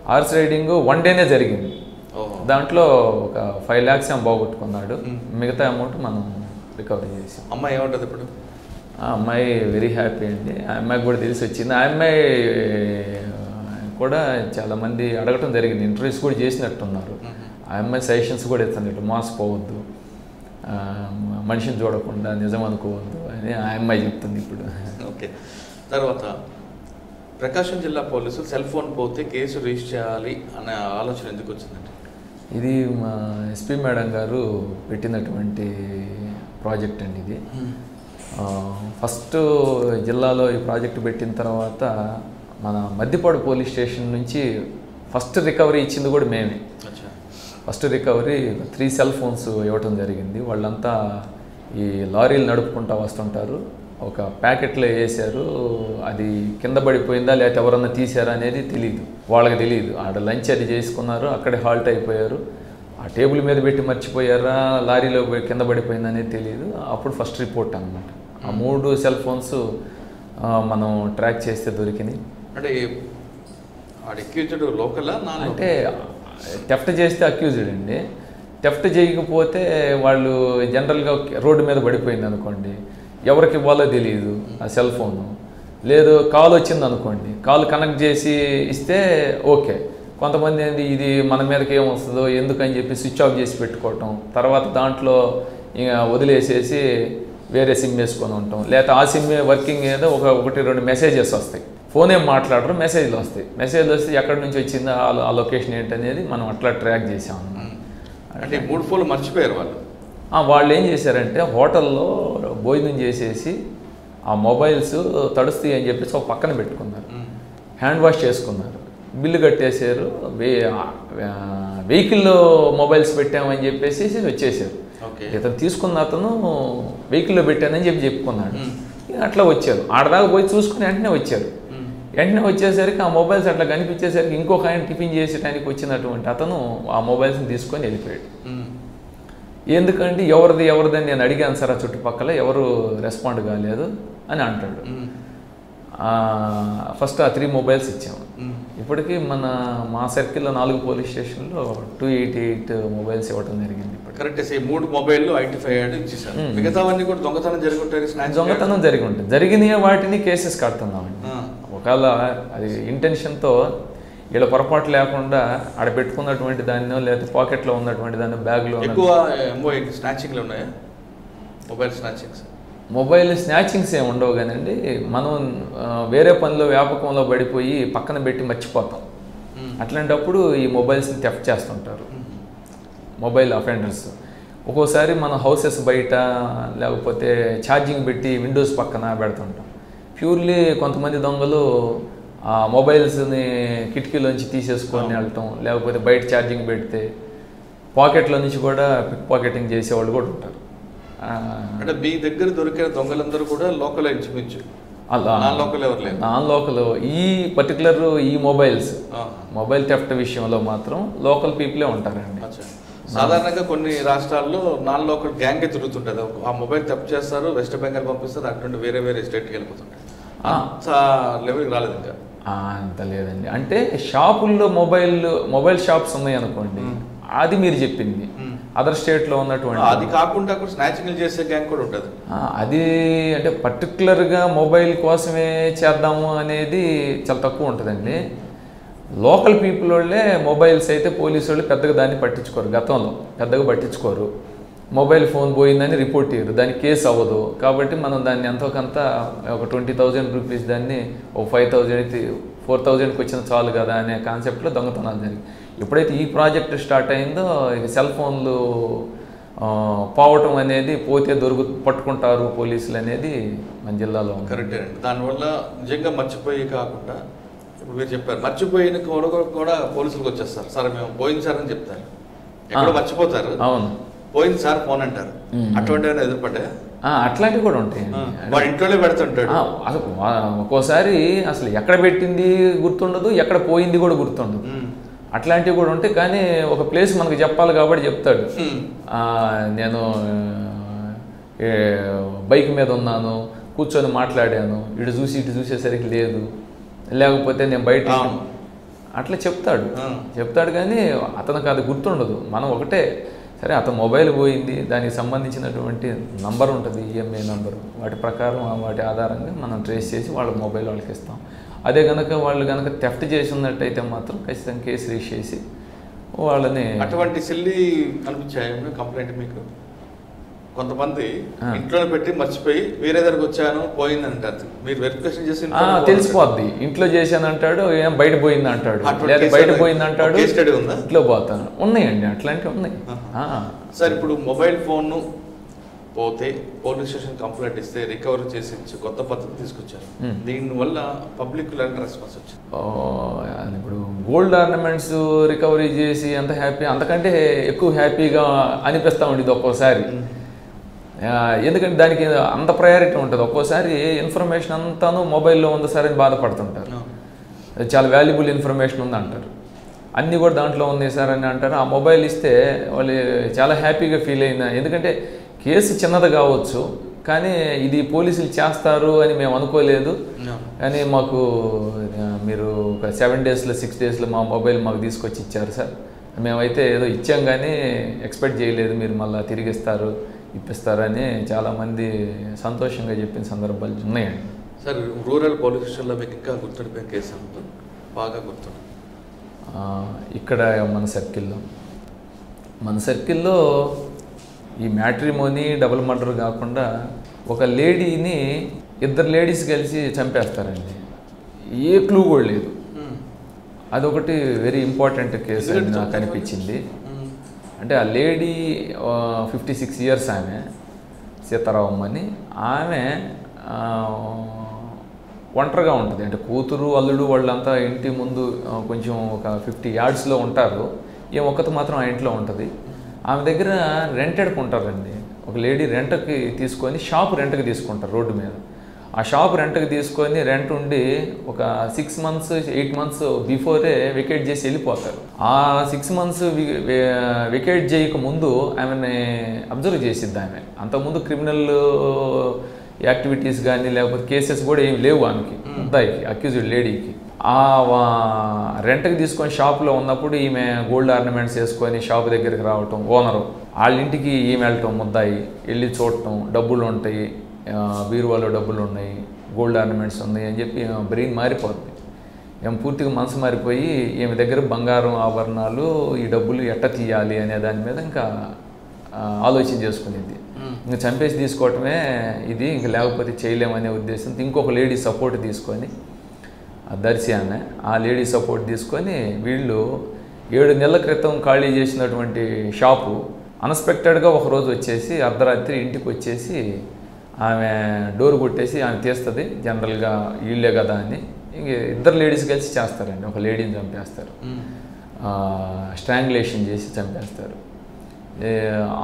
హార్స్ రైడింగ్ 1 dayనే జరిగింది. దాంట్లో ఒక 5 lakhs ఏమో బాగొట్టుకున్నాడు, మిగతా అమౌంట్ మనం రికవరీ చేసాం. అమ్మాయి ఏమంటుంది ఇప్పుడు? ఆ అమ్మాయి వెరీ హ్యాపీ అండి. ఆ అమ్మాయికి కూడా తెలిసి వచ్చింది. ఆ అమ్మాయి కూడా చాలామంది అడగటం జరిగింది, ఇంటర్వ్యూస్ కూడా చేసినట్టున్నారు. ఆ అమ్మాయి సజెషన్స్ కూడా ఇస్తుంది, ఇట్లా మోసపోవద్దు, మనిషిని చూడకుండా నిజం అనుకోవద్దు అని ఆ అమ్మాయి చెప్తుంది ఇప్పుడు. ఓకే. తర్వాత ప్రకాశం జిల్లా పోలీసులు సెల్ ఫోన్ పోతే కేసు రిజిస్టర్ చేయాలి అనే ఆలోచన ఎందుకు వచ్చిందండి? ఇది మా ఎస్పీ మేడం గారు పెట్టినటువంటి ప్రాజెక్ట్ అండి ఇది. ఫస్ట్ జిల్లాలో ఈ ప్రాజెక్ట్ పెట్టిన తర్వాత మన మద్దిపాడు పోలీస్ స్టేషన్ నుంచి ఫస్ట్ రికవరీ ఇచ్చింది కూడా మేమే. ఫస్ట్ రికవరీ 3 సెల్ ఫోన్స్ ఇవ్వటం జరిగింది. వాళ్ళంతా ఈ లారీలు నడుపుకుంటూ వస్తుంటారు, ఒక ప్యాకెట్లో వేసారు, అది కింద పడిపోయిందా లేకపోతే ఎవరన్నా తీసారా అనేది తెలియదు, వాళ్ళకి తెలియదు. ఆడ లంచ్ అది చేసుకున్నారు, అక్కడే హాల్ట్ అయిపోయారు, ఆ టేబుల్ మీద పెట్టి మర్చిపోయారా లారీలో కింద పడిపోయింది అనేది తెలియదు. అప్పుడు ఫస్ట్ రిపోర్ట్ అనమాట. ఆ 3 సెల్ ఫోన్స్ మనం ట్రాక్ చేస్తే దొరికినాయి. అంటే టెఫ్ట్ చేస్తే అక్యూజ్డ్ అండి. టెఫ్ట్ చేయకపోతే వాళ్ళు జనరల్గా రోడ్డు మీద పడిపోయింది అనుకోండి, ఎవరికి ఇవ్వాలో తెలియదు ఆ సెల్ ఫోను. లేదు కాల్ వచ్చింది అనుకోండి, కాల్ కనెక్ట్ చేసి ఇస్తే ఓకే. కొంతమంది ఏంటి ఇది మన మీదకి ఏమొస్తుందో ఎందుకని చెప్పి స్విచ్ ఆఫ్ చేసి పెట్టుకోవటం, తర్వాత దాంట్లో ఇంకా వదిలేసేసి వేరే సిమ్ వేసుకొని ఉంటాం. లేకపోతే ఆ సిమ్ వర్కింగ్ ఏదో 1-2 మెసేజెస్ వస్తాయి, ఫోన్ ఏం మాట్లాడరు, మెసేజ్లు వస్తాయి. మెసేజ్లు వస్తే ఎక్కడి నుంచి వచ్చిందో ఆ లొకేషన్ ఏంటనేది మనం అట్లా ట్రాక్ చేసాం అన్నమాట. అంటే 3 ఫోన్లు మర్చిపోయారు వాళ్ళు. వాళ్ళు ఏం చేశారంటే హోటల్లో భోజనం చేసేసి ఆ మొబైల్స్ తడుస్తాయి అని చెప్పేసి ఒక పక్కన పెట్టుకున్నారు, హ్యాండ్ వాష్ చేసుకున్నారు, బిల్లు కట్టేశారు, వెహికల్లో మొబైల్స్ పెట్టామని చెప్పేసి వచ్చేసారు. ఇతను తీసుకున్న అతను వెహికల్లో పెట్టానని చెప్పుకున్నాడు. అట్లా వచ్చారు, ఆడదాకా పోయి చూసుకుని వెంటనే వచ్చారు. వెంటనే వచ్చేసరికి ఆ మొబైల్స్ అట్లా కనిపించేసరికి ఇంకొక ఆయన టిఫిన్ చేసేటానికి వచ్చినటువంటి అతను ఆ మొబైల్స్ని తీసుకొని వెళ్ళిపోయాడు. ఎందుకంటే ఎవరిదని నేను అడిగాను సార్, ఆ చుట్టుపక్కల ఎవరు రెస్పాండ్ కాలేదు అని అంటాడు. ఫస్ట్ ఆ 3 మొబైల్స్ ఇచ్చాము. ఇప్పటికీ మా సర్కిల్లో 4 పోలీస్ స్టేషన్లో 288 మొబైల్స్ ఇవ్వడం జరిగింది. కరెక్ట్. 3 మొబైల్ ఐడెంటిఫై అయ్యాడు, ఇచ్చేసారు. మిగతావన్నీ కూడా దొంగతనం జరిగి ఉంటాయి. దొంగతనం జరిగి ఉంటుంది. జరిగిన వాటిని కేసెస్ కడుతున్నామండి. ఒకవేళ అది ఇంటెన్షన్తో వీళ్ళ పొరపాటు లేకుండా ఆడ పెట్టుకున్నటువంటి దాన్ని లేదా పాకెట్లో ఉన్నటువంటి దాన్ని బ్యాగ్లో. ఎక్కువ స్నాచింగ్లు ఉన్నాయా? మొబైల్ స్నాచింగ్స్ ఏమి ఉండవు కానండి, మనం వేరే పనిలో వ్యాపకంలో పడిపోయి పక్కన పెట్టి మర్చిపోతాం. అట్లాంటప్పుడు ఈ మొబైల్స్ని థెఫ్ట్ చేస్తుంటారు మొబైల్ అఫెండర్స్. ఒక్కోసారి మన హౌసెస్ బయట లేకపోతే ఛార్జింగ్ పెట్టి విండోస్ పక్కన పెడుతుంటాం. ప్యూర్లీ కొంతమంది దొంగలు ఆ మొబైల్స్ని కిటికీలోంచి తీసేసుకొని వెళ్ళటం, లేకపోతే బయట ఛార్జింగ్ పెడితే పాకెట్లో నుంచి కూడా పిక్ పాకెటింగ్ చేసేవాళ్ళు కూడా ఉంటారు. అంటే మీ దగ్గర దొరికిన దొంగలందరూ కూడా లోకల్ ఇంచుమించు, నాన్ లోకల్. ఈ పర్టికులర్ ఈ మొబైల్ థెఫ్ట్ విషయంలో మాత్రం లోకల్ పీపులే ఉంటారండి. సాధారణంగా కొన్ని రాష్ట్రాల్లో నాన్ లోకల్ గ్యాంగే తిరుగుతుంటుంది. ఆ మొబైల్ థెఫ్ట్ చేస్తారు, వెస్ట్ బెంగాల్ పంపిస్తారు, అటు నుండి వేరే స్టేట్కి వెళ్ళిపోతుంటారు. అంత లెవెల్కి రాలేదు ఇంకా. అంత లేదండి. అంటే షాపుల్లో మొబైల్ షాప్స్ ఉన్నాయి అనుకోండి, అది మీరు చెప్పింది అదర్ స్టేట్లో ఉన్నటువంటి. అది కాకుండా స్నాచింగ్ చేసే గ్యాంగ్ కూడా ఉంటుంది. అది అంటే పర్టికులర్గా మొబైల్ కోసమే చేద్దాము అనేది చాలా తక్కువ ఉంటుందండి. లోకల్ పీపుల్ వాళ్ళే మొబైల్స్ అయితే పోలీసు వాళ్ళు పెద్దగా దాన్ని పట్టించుకోరు, గతంలో పెద్దగా పట్టించుకోరు. మొబైల్ ఫోన్ పోయిందని రిపోర్ట్ చేయరు, దానికి కేసు అవ్వదు. కాబట్టి మనం దాన్ని ఎంతో కొంత ఒక 20,000 రూపీస్ దాన్ని ఒక 5,000 4,000కి వచ్చిన చాలు కదా అనే కాన్సెప్ట్లో దొంగతనాలు జరిగింది. ఎప్పుడైతే ఈ ప్రాజెక్ట్ స్టార్ట్ అయిందో ఇక సెల్ ఫోన్లు పోవటం అనేది, పోతే పట్టుకుంటారు పోలీసులు అనేది మన జిల్లాలో. కరెక్టే అండి. దానివల్ల నిజంగా మర్చిపోయి కాకుండా ఇప్పుడు మీరు చెప్పారు, మర్చిపోయిన కూడా పోలీసులకు వచ్చేస్తారు. సార్ మేము పోయింది సార్ అని చెప్తారు, ఎక్కడో మర్చిపోతారు. అవును, పోయింది సార్ ఫోన్ అంటారు. అటువంటి ఎదురుపడ్డా అట్లాంటివి కూడా ఉంటాయి. వాడు ఇంట్లోనే పెడుతుంటాడు. అసలు ఒక్కోసారి అసలు ఎక్కడ పెట్టింది గుర్తుండదు, ఎక్కడ పోయింది కూడా గుర్తుండదు. అట్లాంటివి కూడా ఉంటాయి. కానీ ఒక ప్లేస్ మనకు చెప్పాలి కాబట్టి చెప్తాడు. నేను బైక్ మీద ఉన్నాను, కూర్చొని మాట్లాడాను, ఇటు చూసేసరికి లేదు, లేకపోతే నేను బయట అట్లా చెప్తాడు. కానీ అతనికి అది గుర్తుండదు. మనం ఒకటే సరే అతను మొబైల్ పోయింది, దానికి సంబంధించినటువంటి నంబర్ ఉంటుంది, ఈఎంఐ నంబరు, వాటి ప్రకారం వాటి ఆధారంగా మనం ట్రేస్ చేసి వాళ్ళ మొబైల్ వాళ్ళకి ఇస్తాం. అదే కనుక వాళ్ళు కనుక థెఫ్ట్ చేసి ఉన్నట్టయితే మాత్రం ఖచ్చితంగా కేసు రిజిస్టర్ చేసి వాళ్ళని. అటువంటి సిల్లీ కనిపించాయి కంప్లైంట్ మీకు? కొంతమంది ఇంట్లోనే పెట్టి మర్చిపోయి వేరే దగ్గరకు వచ్చాను పోయింది అంటారు. మీరు వెరిఫికేషన్ చేసి తెలిసిపోద్ది. ఇంట్లో చేశాను అంటాడు, ఏం బయట పోయింది అంటాడు, లేదా బయట పోయింది అంటాడు, ఇంట్లో పోతాను. ఉన్నాయండి, అట్లాంటివి ఉన్నాయి. సార్ ఇప్పుడు మొబైల్ ఫోన్ పోతే పోలీస్ స్టేషన్ కంప్లైంట్ ఇస్తే రికవరీ చేసి కొత్త పద్ధతి తీసుకొచ్చారు. దీనివల్ల పబ్లిక్ రెస్పాన్స్ వచ్చింది. ఇప్పుడు గోల్డ్ ఆర్నమెంట్స్ రికవరీ చేసి ఎంత హ్యాపీ, అంతకంటే ఎక్కువ హ్యాపీగా అనిపిస్తూ ఉండేది ఒక్కోసారి. ఎందుకంటే దానికి అంత ప్రయారిటీ ఉంటుంది. ఒక్కోసారి ఇన్ఫర్మేషన్ అంతాను మొబైల్లో ఉంది సార్ అని బాధపడుతుంటారు. చాలా వాల్యుబుల్ ఇన్ఫర్మేషన్ ఉంది అంటారు, అన్నీ కూడా దాంట్లో ఉంది సార్ అని అంటారు. ఆ మొబైల్ ఇస్తే వాళ్ళు చాలా హ్యాపీగా ఫీల్ అయింది. ఎందుకంటే కేసు చిన్నది కావచ్చు, కానీ ఇది పోలీసులు చేస్తారు అని మేము అనుకోలేదు. కానీ మాకు మీరు ఒక 7 daysలో 6 daysలో మా మొబైల్ మాకు తీసుకొచ్చి ఇచ్చారు సార్. మేమైతే ఏదో ఇచ్చాం కానీ ఎక్స్పెక్ట్ చేయలేదు మీరు మళ్ళీ తిరిగిస్తారు ఇప్పిస్తారని చాలామంది సంతోషంగా చెప్పిన సందర్భాలు ఉన్నాయండి. సార్ రూరల్ పోలీస్ స్టేషన్లో మీకు ఇంకా గుర్తుండిపోయిన కేసు బాగా గుర్తుంది? ఇక్కడ మన సర్కిల్లో ఈ మ్యాట్రిమోనీ డబుల్ మర్డర్ కాకుండా ఒక లేడీని 2 లేడీస్ కలిసి చంపేస్తారండి. ఏ క్లూ కూడా లేదు. అదొకటి వెరీ ఇంపార్టెంట్ కేసు అని నాకు అనిపించింది. అంటే ఆ లేడీ 56 years ఆమె, సీతారామం అని. ఆమె ఒంటరిగా ఉంటుంది. అంటే కూతురు అల్లుడు వాళ్ళంతా ఇంటి ముందు కొంచెం ఒక 50 yardsలో ఉంటారు. ఏం ఒక్కత మాత్రం ఆ ఇంట్లో ఉంటుంది. ఆమె దగ్గర రెంటెడ్కి ఉంటారండి. ఒక లేడీ రెంట్కి తీసుకొని షాప్ రెంట్కి తీసుకుంటారు రోడ్డు మీద. ఆ షాప్ రెంట్కి తీసుకొని రెంట్ ఉండి ఒక 6 months 8 months బిఫోరే వెకేట్ చేసి వెళ్ళిపోతారు. ఆ 6 months వెకేట్ చేయక ముందు ఆమెని అబ్జర్వ్ చేసిద్ది ఆమె. అంతకుముందు క్రిమినల్ యాక్టివిటీస్ కానీ లేకపోతే కేసెస్ కూడా ఏమి లేవు ఆమెకి, ముద్దాయికి, అక్యూజ్డ్ లేడీకి. ఆ రెంట్కి తీసుకొని షాప్లో ఉన్నప్పుడు ఈమె గోల్డ్ ఆర్నమెంట్స్ వేసుకొని షాప్ దగ్గరికి రావటం, ఓనరు వాళ్ళ ఇంటికి ఈమె వెళ్ళటం, ముద్దాయి వెళ్ళి చూడటం, డబ్బులు ఉంటాయి, బీరువాలో డబ్బులు ఉన్నాయి, గోల్డ్ ఆర్నమెంట్స్ ఉన్నాయి అని చెప్పి బ్రెయిన్ మారిపోతుంది. ఏం పూర్తిగా మనసు మారిపోయి ఈమె దగ్గర బంగారం ఆభరణాలు, ఈ డబ్బులు ఎట్ట తీయాలి అనే దాని మీద ఇంకా ఆలోచన చేసుకునేది. ఇంకా చంపేసి తీసుకోవటమే ఇది, ఇంకా లేకపోతే చేయలేమనే ఉద్దేశంతో ఇంకొక లేడీ సపోర్ట్ తీసుకొని, దర్శి ఆమె, ఆ లేడీ సపోర్ట్ తీసుకొని వీళ్ళు 7 నెలల క్రితం ఖాళీ చేసినటువంటి షాపు అన్ఎక్స్పెక్టెడ్గా ఒకరోజు వచ్చేసి అర్ధరాత్రి ఇంటికి వచ్చేసి ఆమె డోర్ కొట్టేసి ఆమె తీస్తుంది. జనరల్గా వీళ్ళే కదా అని ఇంక 2 లేడీస్ కలిసి చేస్తారండి. ఒక లేడీని చంపేస్తారు, స్ట్రాంగులేషన్ చేసి చంపేస్తారు.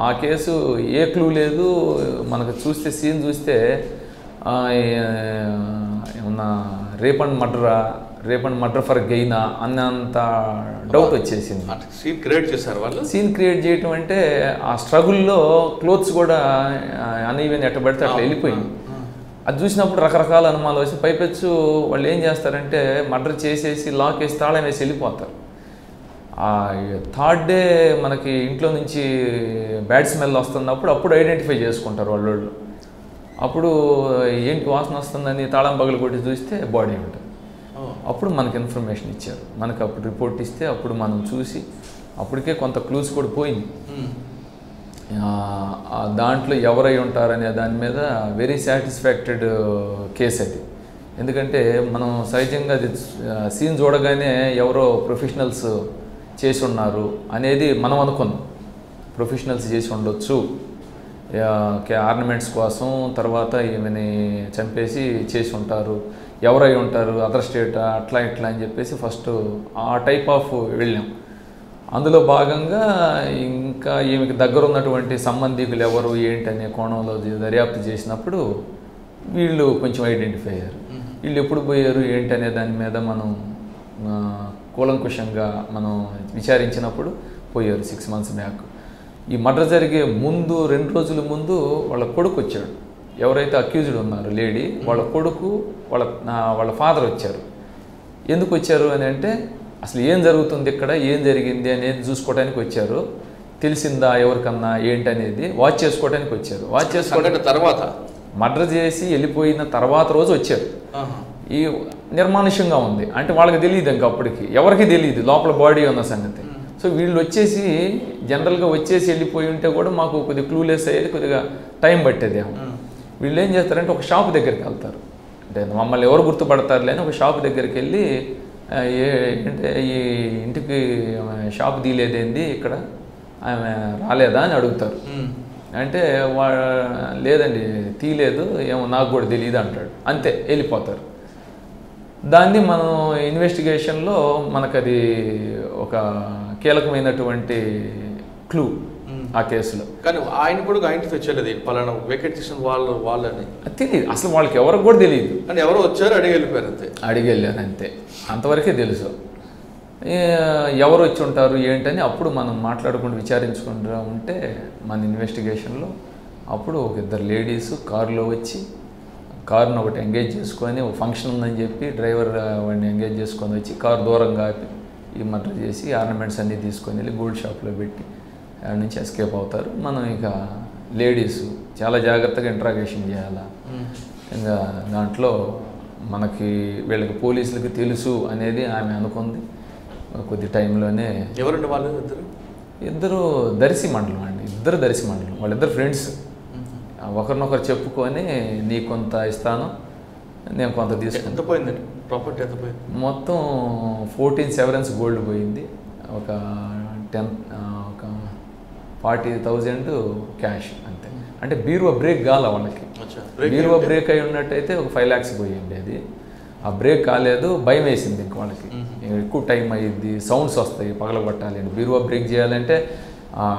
ఆ కేసు ఏ క్లూ లేదు మనకు. చూస్తే సీన్ చూస్తే ఏమన్నా రేప్ అండ్ మర్డర్ ఫర్ గెయినా అన్నంత డౌట్ వచ్చేసింది. సీన్ క్రియేట్ చేశారు వాళ్ళు. సీన్ క్రియేట్ చేయటం అంటే ఆ స్ట్రగుల్లో క్లోత్స్ కూడా అన్ఈవెన్ ఎట్ట పడితే అట్లా వెళ్ళిపోయింది. అది చూసినప్పుడు రకరకాల అనుమానాలు వచ్చి పైపెచ్చు వాళ్ళు ఏం చేస్తారంటే మర్డర్ చేసేసి లాక్ వేసి తాళం వేసి వెళ్ళిపోతారు. 3rd day మనకి ఇంట్లో నుంచి బ్యాడ్ స్మెల్ వస్తున్నప్పుడు అప్పుడు ఐడెంటిఫై చేసుకుంటారు వాళ్ళు. అప్పుడు ఏంటి వాసన వస్తుందని తాళం పగలు కొట్టి చూస్తే బాడీ ఉంటుంది. అప్పుడు మనకి ఇన్ఫర్మేషన్ ఇచ్చారు. మనకు అప్పుడు రిపోర్ట్ ఇస్తే అప్పుడు మనం చూసి అప్పటికే కొంత క్లూస్ కూడా పోయింది. దాంట్లో ఎవరై ఉంటారనే దాని మీద వెరీ సాటిస్ఫాక్టెడ్ కేసు అది. ఎందుకంటే మనం సహజంగా అది సీన్ చూడగానే ఎవరో ప్రొఫెషనల్స్ చేసి ఉన్నారు అనేది మనం అనుకున్నాం. ప్రొఫెషనల్స్ చేసి ఉండొచ్చు ఆర్నమెంట్స్ కోసం, తర్వాత ఈమెని చంపేసి చేసి ఉంటారు, ఎవరై ఉంటారు, అదర్ స్టేట్ అట్లా ఇట్లా అని చెప్పేసి ఫస్ట్ ఆ టైప్ ఆఫ్ వెళ్ళాం. అందులో భాగంగా ఇంకా ఈమెకి దగ్గర ఉన్నటువంటి సంబంధికులు ఎవరు ఏంటి అనే కోణంలో దర్యాప్తు చేసినప్పుడు వీళ్ళు కొంచెం ఐడెంటిఫై అయ్యారు. వీళ్ళు ఎప్పుడు పోయారు ఏంటి అనే దాని మీద మనం కూలంకుషంగా మనం విచారించినప్పుడు పోయారు 6 months బ్యాక్. ఈ మర్డర్ జరిగే ముందు 2 రోజుల ముందు వాళ్ళ కొడుకు వచ్చాడు. ఎవరైతే అక్యూజ్డ్ ఉన్నారో లేడీ, వాళ్ళ కొడుకు వాళ్ళ ఫాదర్ వచ్చారు. ఎందుకు వచ్చారు అని అంటే అసలు ఏం జరుగుతుంది ఇక్కడ, ఏం జరిగింది అనేది చూసుకోవడానికి వచ్చారు. తెలిసిందా ఎవరికన్నా ఏంటి అనేది వాచ్ చేసుకోవడానికి వచ్చారు. వాచ్ చేసుకోవడానికి తర్వాత మర్డర్ చేసి వెళ్ళిపోయిన తర్వాత రోజు వచ్చారు. ఈ నిర్మానుష్యంగా ఉంది అంటే వాళ్ళకి తెలియదు, ఇంకా అప్పటికి ఎవరికి తెలియదు లోపల బాడీ ఉన్న సంగతి. సో వీళ్ళు వచ్చేసి జనరల్గా వచ్చేసి వెళ్ళిపోయి ఉంటే కూడా మాకు కొద్దిగా క్లూలెస్ అయ్యేది, కొద్దిగా టైం పట్టేది. వీళ్ళు ఏం చేస్తారంటే ఒక షాప్ దగ్గరికి వెళ్తారు. అంటే మమ్మల్ని ఎవరు గుర్తుపడతారులే అని ఒక షాప్ దగ్గరికి వెళ్ళి ఏంటంటే ఈ ఇంటికి షాప్ తీయలేదేంది, ఇక్కడ ఆమె రాలేదా అని అడుగుతారు. అంటే లేదండి తీయలేదు, ఏమో నాకు కూడా తెలియదు అంటాడు. అంతే, వెళ్ళిపోతారు. దాన్ని మనం ఇన్వెస్టిగేషన్లో మనకు అది ఒక కీలకమైనటువంటి క్లూ ఆ కేసులో. కానీ ఆయన కూడా ఐడెంటిఫై చేయలేదు పలానా వేకెట్ చేసిన వాళ్ళని తెలియదు అసలు, వాళ్ళకి ఎవరికి కూడా తెలియదు. కానీ ఎవరో వచ్చారు, అడిగి వెళ్ళిపోయారు అంతే. అడిగి వెళ్ళారు అంతే, అంతవరకే తెలుసు. ఎవరు వచ్చి ఉంటారు ఏంటని అప్పుడు మనం మాట్లాడుకుంటూ విచారించుకుంటూ ఉంటే మన ఇన్వెస్టిగేషన్లో అప్పుడు ఒక ఇద్దరు లేడీస్ కారులో వచ్చి కారును ఒకటి ఎంగేజ్ చేసుకొని, ఒక ఫంక్షన్ ఉందని చెప్పి డ్రైవర్ వాడిని ఎంగేజ్ చేసుకొని వచ్చి కారు దూరంగా ఆపి ఈ మర్డర్ చేసి ఆర్నమెంట్స్ అన్నీ తీసుకొని వెళ్ళి గోల్డ్ షాప్లో పెట్టి అక్కడ నుంచి ఎస్కేప్ అవుతారు. మనం ఇక లేడీస్ చాలా జాగ్రత్తగా ఇంట్రాగేషన్ చేయాలా. ఇంకా దాంట్లో మనకి వీళ్ళకి పోలీసులకి తెలుసు అనేది ఆమె అనుకుంది. కొద్ది టైంలోనే ఎవరండి వాళ్ళు ఇద్దరు దర్శి మండలం అండి, ఇద్దరు దర్శి మండలం, వాళ్ళిద్దరు ఫ్రెండ్స్. ఒకరినొకరు చెప్పుకొని నీ కొంత ఇస్తాను, నేను కొంత తీసుకుంటాను. ఎంత పోయిందండి ప్రాపర్టీ? ఎంత పోయింది? మొత్తం 14 సెవరెన్స్ గోల్డ్ పోయింది, ఒక 40,000 క్యాష్ అంతే. అంటే బీరువా బ్రేక్ కాల వాళ్ళకి. బీరువా బ్రేక్ అయి ఉన్నట్టయితే ఒక 5 lakhs పోయింది. అది ఆ బ్రేక్ కాలేదు, భయం వేసింది ఇంక వాళ్ళకి. ఎక్కువ టైం అయ్యింది, సౌండ్స్ వస్తాయి, పగలగొట్టాలి అని. బీరువా బ్రేక్ చేయాలంటే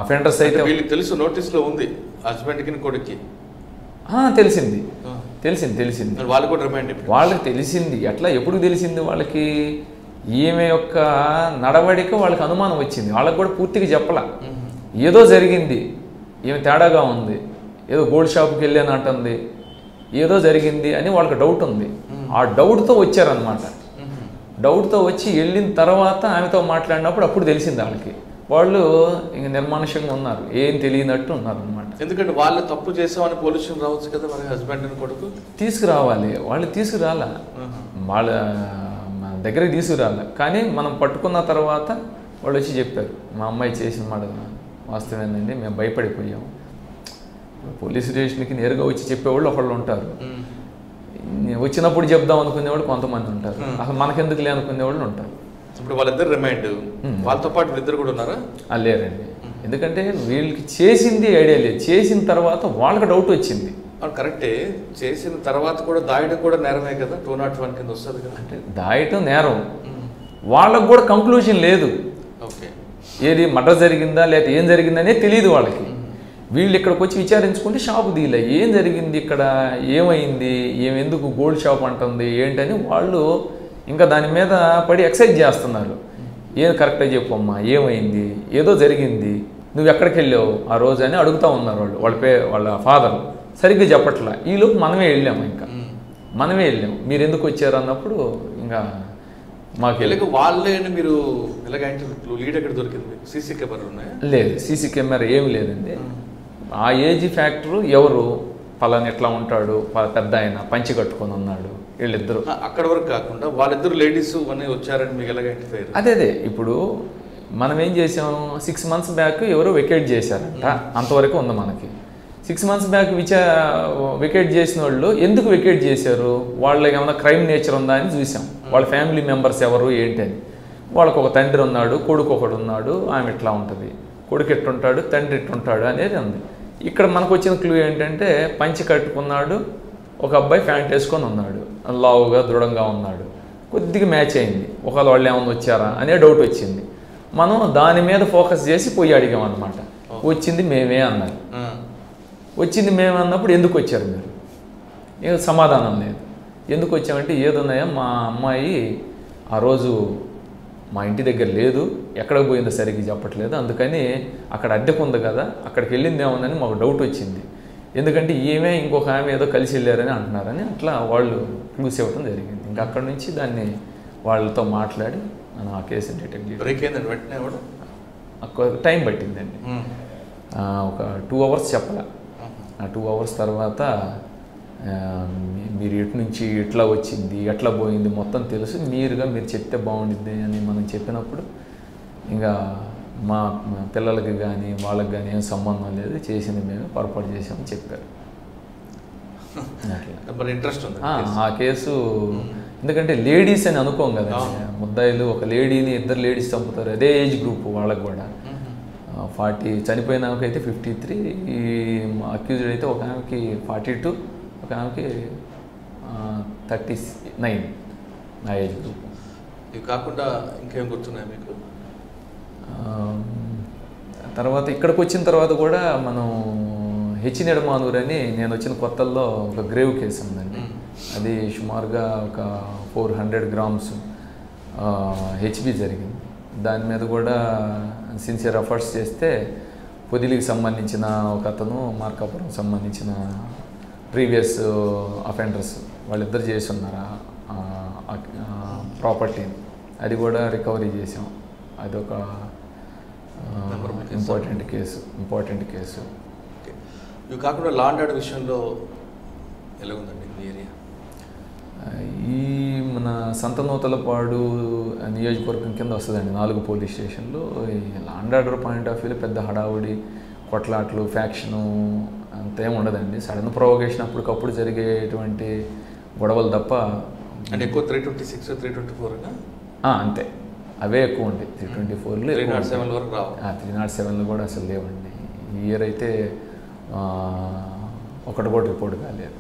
అఫెండర్స్ అయితే వీళ్ళకి తెలుసు, నోటీస్లో ఉంది హస్బెండ్కి కొడుక్కి తెలిసింది వాళ్ళు కూడా రిమైండ్. వాళ్ళకి తెలిసింది ఎట్లా, ఎప్పుడు తెలిసింది వాళ్ళకి? ఈమె యొక్క నడవడిక వాళ్ళకి అనుమానం వచ్చింది. వాళ్ళకి కూడా పూర్తిగా చెప్పలా, ఏదో జరిగింది, ఈమె తేడాగా ఉంది, ఏదో గోల్డ్ షాప్కి వెళ్ళాను అంటుంది, ఏదో జరిగింది అని వాళ్ళకి డౌట్ ఉంది. ఆ డౌట్తో వచ్చారనమాట. డౌట్తో వచ్చి వెళ్ళిన తర్వాత ఆమెతో మాట్లాడినప్పుడు అప్పుడు తెలిసింది వాళ్ళకి. వాళ్ళు ఇంక నిర్మానుష్యంగా ఉన్నారు, ఏం తెలియనట్టు ఉన్నారు అనమాట. ఎందుకంటే వాళ్ళు తప్పు చేసామని పోలీసులు రావచ్చు కదా, మరి హస్బెండ్ అని కొడుకు తీసుకురావాలి. వాళ్ళు తీసుకురాలా, వాళ్ళ దగ్గరికి తీసుకురాలి. కానీ మనం పట్టుకున్న తర్వాత వాళ్ళు వచ్చి చెప్పారు, మా అమ్మాయి చేసిన మాట వాస్తవేనండి, మేము భయపడిపోయాము. పోలీస్ స్టేషన్కి నేరుగా వచ్చి చెప్పేవాళ్ళు ఒకళ్ళు ఉంటారు, వచ్చినప్పుడు చెప్దాం అనుకునేవాళ్ళు కొంతమంది ఉంటారు, అసలు మనకెందుకులే అనుకునేవాళ్ళు ఉంటారు. ఇప్పుడు వాళ్ళిద్దరు రిమైండ్, వాళ్ళతో పాటు వీళ్ళిద్దరు కూడా ఉన్నారా? లేరండి, ఎందుకంటే వీళ్ళకి చేసింది ఐడియా లేదు, చేసిన తర్వాత వాళ్ళకి డౌట్ వచ్చింది. కరెక్టే, చేసిన తర్వాత కూడా దాయడం కూడా నేరమే కదా, 201 కింద వస్తుంది కదా. అంటే దాయటం నేరం, వాళ్ళకు కూడా కంక్లూజన్ లేదు. ఓకే, ఏది మర్డర్ జరిగిందా లేకపోతే ఏం జరిగిందనే తెలియదు వాళ్ళకి. వీళ్ళు ఇక్కడికి వచ్చి విచారించుకుంటే షాపు దీలే, ఏం జరిగింది ఇక్కడ, ఏమైంది, ఎందుకు గోల్డ్ షాప్ అంటుంది ఏంటని వాళ్ళు ఇంకా దాని మీద పడి ఎక్సైజ్ చేస్తున్నారు. ఏం కరెక్ట్గా చెప్పమ్మా, ఏమైంది, ఏదో జరిగింది, నువ్వు ఎక్కడికి వెళ్ళావు ఆ రోజు అని అడుగుతూ ఉన్నారు వాళ్ళు. వాళ్ళ ఫాదర్ సరిగ్గా చెప్పట్లా. ఈలోపు మనమే వెళ్ళాము, ఇంకా మనమే వెళ్ళాము, మీరు ఎందుకు వచ్చారు అన్నప్పుడు ఇంకా మాకు వాళ్ళే మీరు ఎలాగంటే లీడ్ ఎక్కడ దొరికింది? సీసీ కెమెరా ఉన్నాయా? లేదు, సీసీ కెమెరా ఏమి లేదండి. ఆ ఏజ్ ఫ్యాక్టరు ఎవరు పలాని ఎట్లా ఉంటాడు, పెద్ద ఆయన పంచి కట్టుకొని ఉన్నాడు, వీళ్ళిద్దరు అక్కడ వరకు కాకుండా వాళ్ళిద్దరు లేడీస్ అని వచ్చారని మీకు ఎలాగ ఐడెంటిఫై? అదే ఇప్పుడు మనం ఏం చేసాం, 6 months బ్యాక్ ఎవరో వెకేట్ చేశారంట, అంతవరకు ఉంది మనకి. 6 months బ్యాక్ వెకేట్ చేసిన వాళ్ళు ఎందుకు వెకేట్ చేశారు, వాళ్ళకి ఏమైనా క్రైమ్ నేచర్ ఉందా అని చూసాం. వాళ్ళ ఫ్యామిలీ మెంబర్స్ ఎవరు ఏంటి అని. వాళ్ళకు ఒక తండ్రి ఉన్నాడు, కొడుకు ఒకడు ఉన్నాడు, ఆమె ఎట్లా ఉంటుంది, కొడుకు ఎట్టుంటాడు, తండ్రి ఎట్టుంటాడు అనేది ఉంది. ఇక్కడ మనకు వచ్చిన క్లూ ఏంటంటే పంచి కట్టుకున్నాడు, ఒక అబ్బాయి ప్యాంట్ వేసుకొని ఉన్నాడు, లావుగా దృఢంగా ఉన్నాడు, కొద్దిగా మ్యాచ్ అయింది. ఒకవేళ వాళ్ళు ఏమైనా వచ్చారా అనే డౌట్ వచ్చింది. మనం దాని మీద ఫోకస్ చేసి పోయి అడిగాం అనమాట. వచ్చింది మేమే అన్నారు. వచ్చింది మేమే అన్నప్పుడు ఎందుకు వచ్చారు మీరు? ఏదో సమాధానం లేదు. ఎందుకు వచ్చామంటే ఏదున్నాయా, మా అమ్మాయి ఆ రోజు మా ఇంటి దగ్గర లేదు, ఎక్కడికి పోయిందో సరిగ్గా చెప్పట్లేదు, అందుకని అక్కడ అద్దెకు ఉంది కదా, అక్కడికి వెళ్ళింది ఏముందని మాకు డౌట్ వచ్చింది. ఎందుకంటే ఈమె ఇంకొక ఆమె ఏదో కలిసి వెళ్ళారని అంటున్నారని అట్లా వాళ్ళు క్లూస్ ఇవ్వడం జరిగింది. ఇంకా అక్కడ నుంచి దాన్ని వాళ్ళతో మాట్లాడి మనం ఆ కేసు డిటెక్ట్ చేయాలి. టైం పట్టిందండి, ఒక 2 hours చెప్పాల. ఆ 2 hours తర్వాత మీరు ఎటు నుంచి ఎట్లా వచ్చింది, ఎట్లా పోయింది మొత్తం తెలుసు, మీరు చెప్తే బాగుండిద్ది అని మనం చెప్పినప్పుడు ఇంకా మా పిల్లలకి కానీ వాళ్ళకి కానీ ఏం సంబంధం లేదు, చేసింది మేము పొరపాటు చేసామని చెప్పారు. మరి ఇంట్రెస్ట్ ఉంది ఆ కేసు, ఎందుకంటే లేడీస్ అని అనుకోం కదా ముద్దాయిలు, ఒక లేడీని ఇద్దరు లేడీస్ చంపుతారు, అదే ఏజ్ గ్రూప్ వాళ్ళకి కూడా. 40 చనిపోయిన ఆమెకైతే 53, ఈ అక్యూజ్డ్ అయితే ఒక ఆమెకి 42, ఒక ఆమెకి 39 నా ఏజ్ గ్రూప్. ఇవి కాకుండా ఇంకేం గుర్తున్నాయి మీకు? తర్వాత ఇక్కడికి వచ్చిన తర్వాత కూడా మనం హెచ్చినెడమానూరు అని, నేను వచ్చిన కొత్తల్లో ఒక గ్రేవ్ కేసు ఉందండి. అది సుమారుగా ఒక 400 గ్రామ్స్ హెచ్బి జరిగింది. దాని మీద కూడా సిన్సియర్ ఎఫర్ట్స్ చేస్తే పొదిలికి సంబంధించిన ఒక అతను, మార్కాపురం సంబంధించిన ప్రీవియస్ అఫెండర్స్ వాళ్ళిద్దరు చేసి ఉన్నారు ప్రాపర్టీని. అది కూడా రికవరీ చేసాం. అదొక ఇంపార్టెంట్ కేసు. ఇవి కాకుండా లా అండ్ ఆర్డర్ విషయంలో ఎలా ఉందండి మీ ఏరియా? ఈ మన సంతనూతలపాడు నియోజకవర్గం కింద వస్తుందండి 4 పోలీస్ స్టేషన్లు. ఈ లా అండ్ ఆర్డర్ పాయింట్ ఆఫ్ వ్యూలో పెద్ద హడావుడి, కొట్లాట్లు, ఫ్యాక్షను అంతేం ఉండదండి. సడన్ ప్రొవోకేషన్ అప్పటికప్పుడు జరిగేటువంటి గొడవలు తప్ప. అంటే ఎక్కువ 326, 324 అంతే, అవే ఎక్కువ ఉంది. 324లో 307 వరకు రావు. 307లో కూడా అసలు లేవండి. ఈ ఇయర్ అయితే ఒకటి కూడా రిపోర్ట్ కాలేదు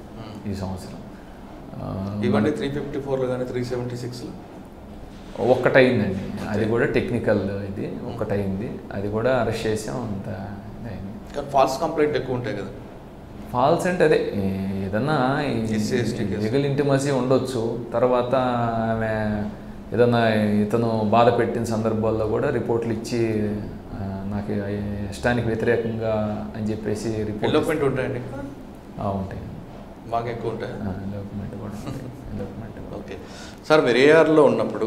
ఈ సంవత్సరం. ఇవన్నీ 354లో కానీ 376లో ఒక్కటైందండి. అది కూడా టెక్నికల్, ఇది ఒక్కటైంది. అది కూడా అరెస్ట్ చేసాం. అంత అయింది. కానీ ఫాల్స్ కంప్లైంట్ ఎక్కువ ఉంటాయి కదా. ఫాల్స్ అంటే అదే ఏదన్నా లీగల్ ఇంటిమసీ ఉండొచ్చు. తర్వాత ఆమె ఏదన్నా ఇతను బాధ పెట్టిన సందర్భాల్లో కూడా రిపోర్ట్లు ఇచ్చి నాకు ఇష్టానికి వ్యతిరేకంగా అని చెప్పేసి రిపోర్ట్ ఉంటాయండి. ఉంటాయి, బాగా ఎక్కువ ఉంటాయి. డెవలప్మెంట్ కూడా డెవలప్మెంట్. ఓకే సార్, మీరు ఏఆర్లో ఉన్నప్పుడు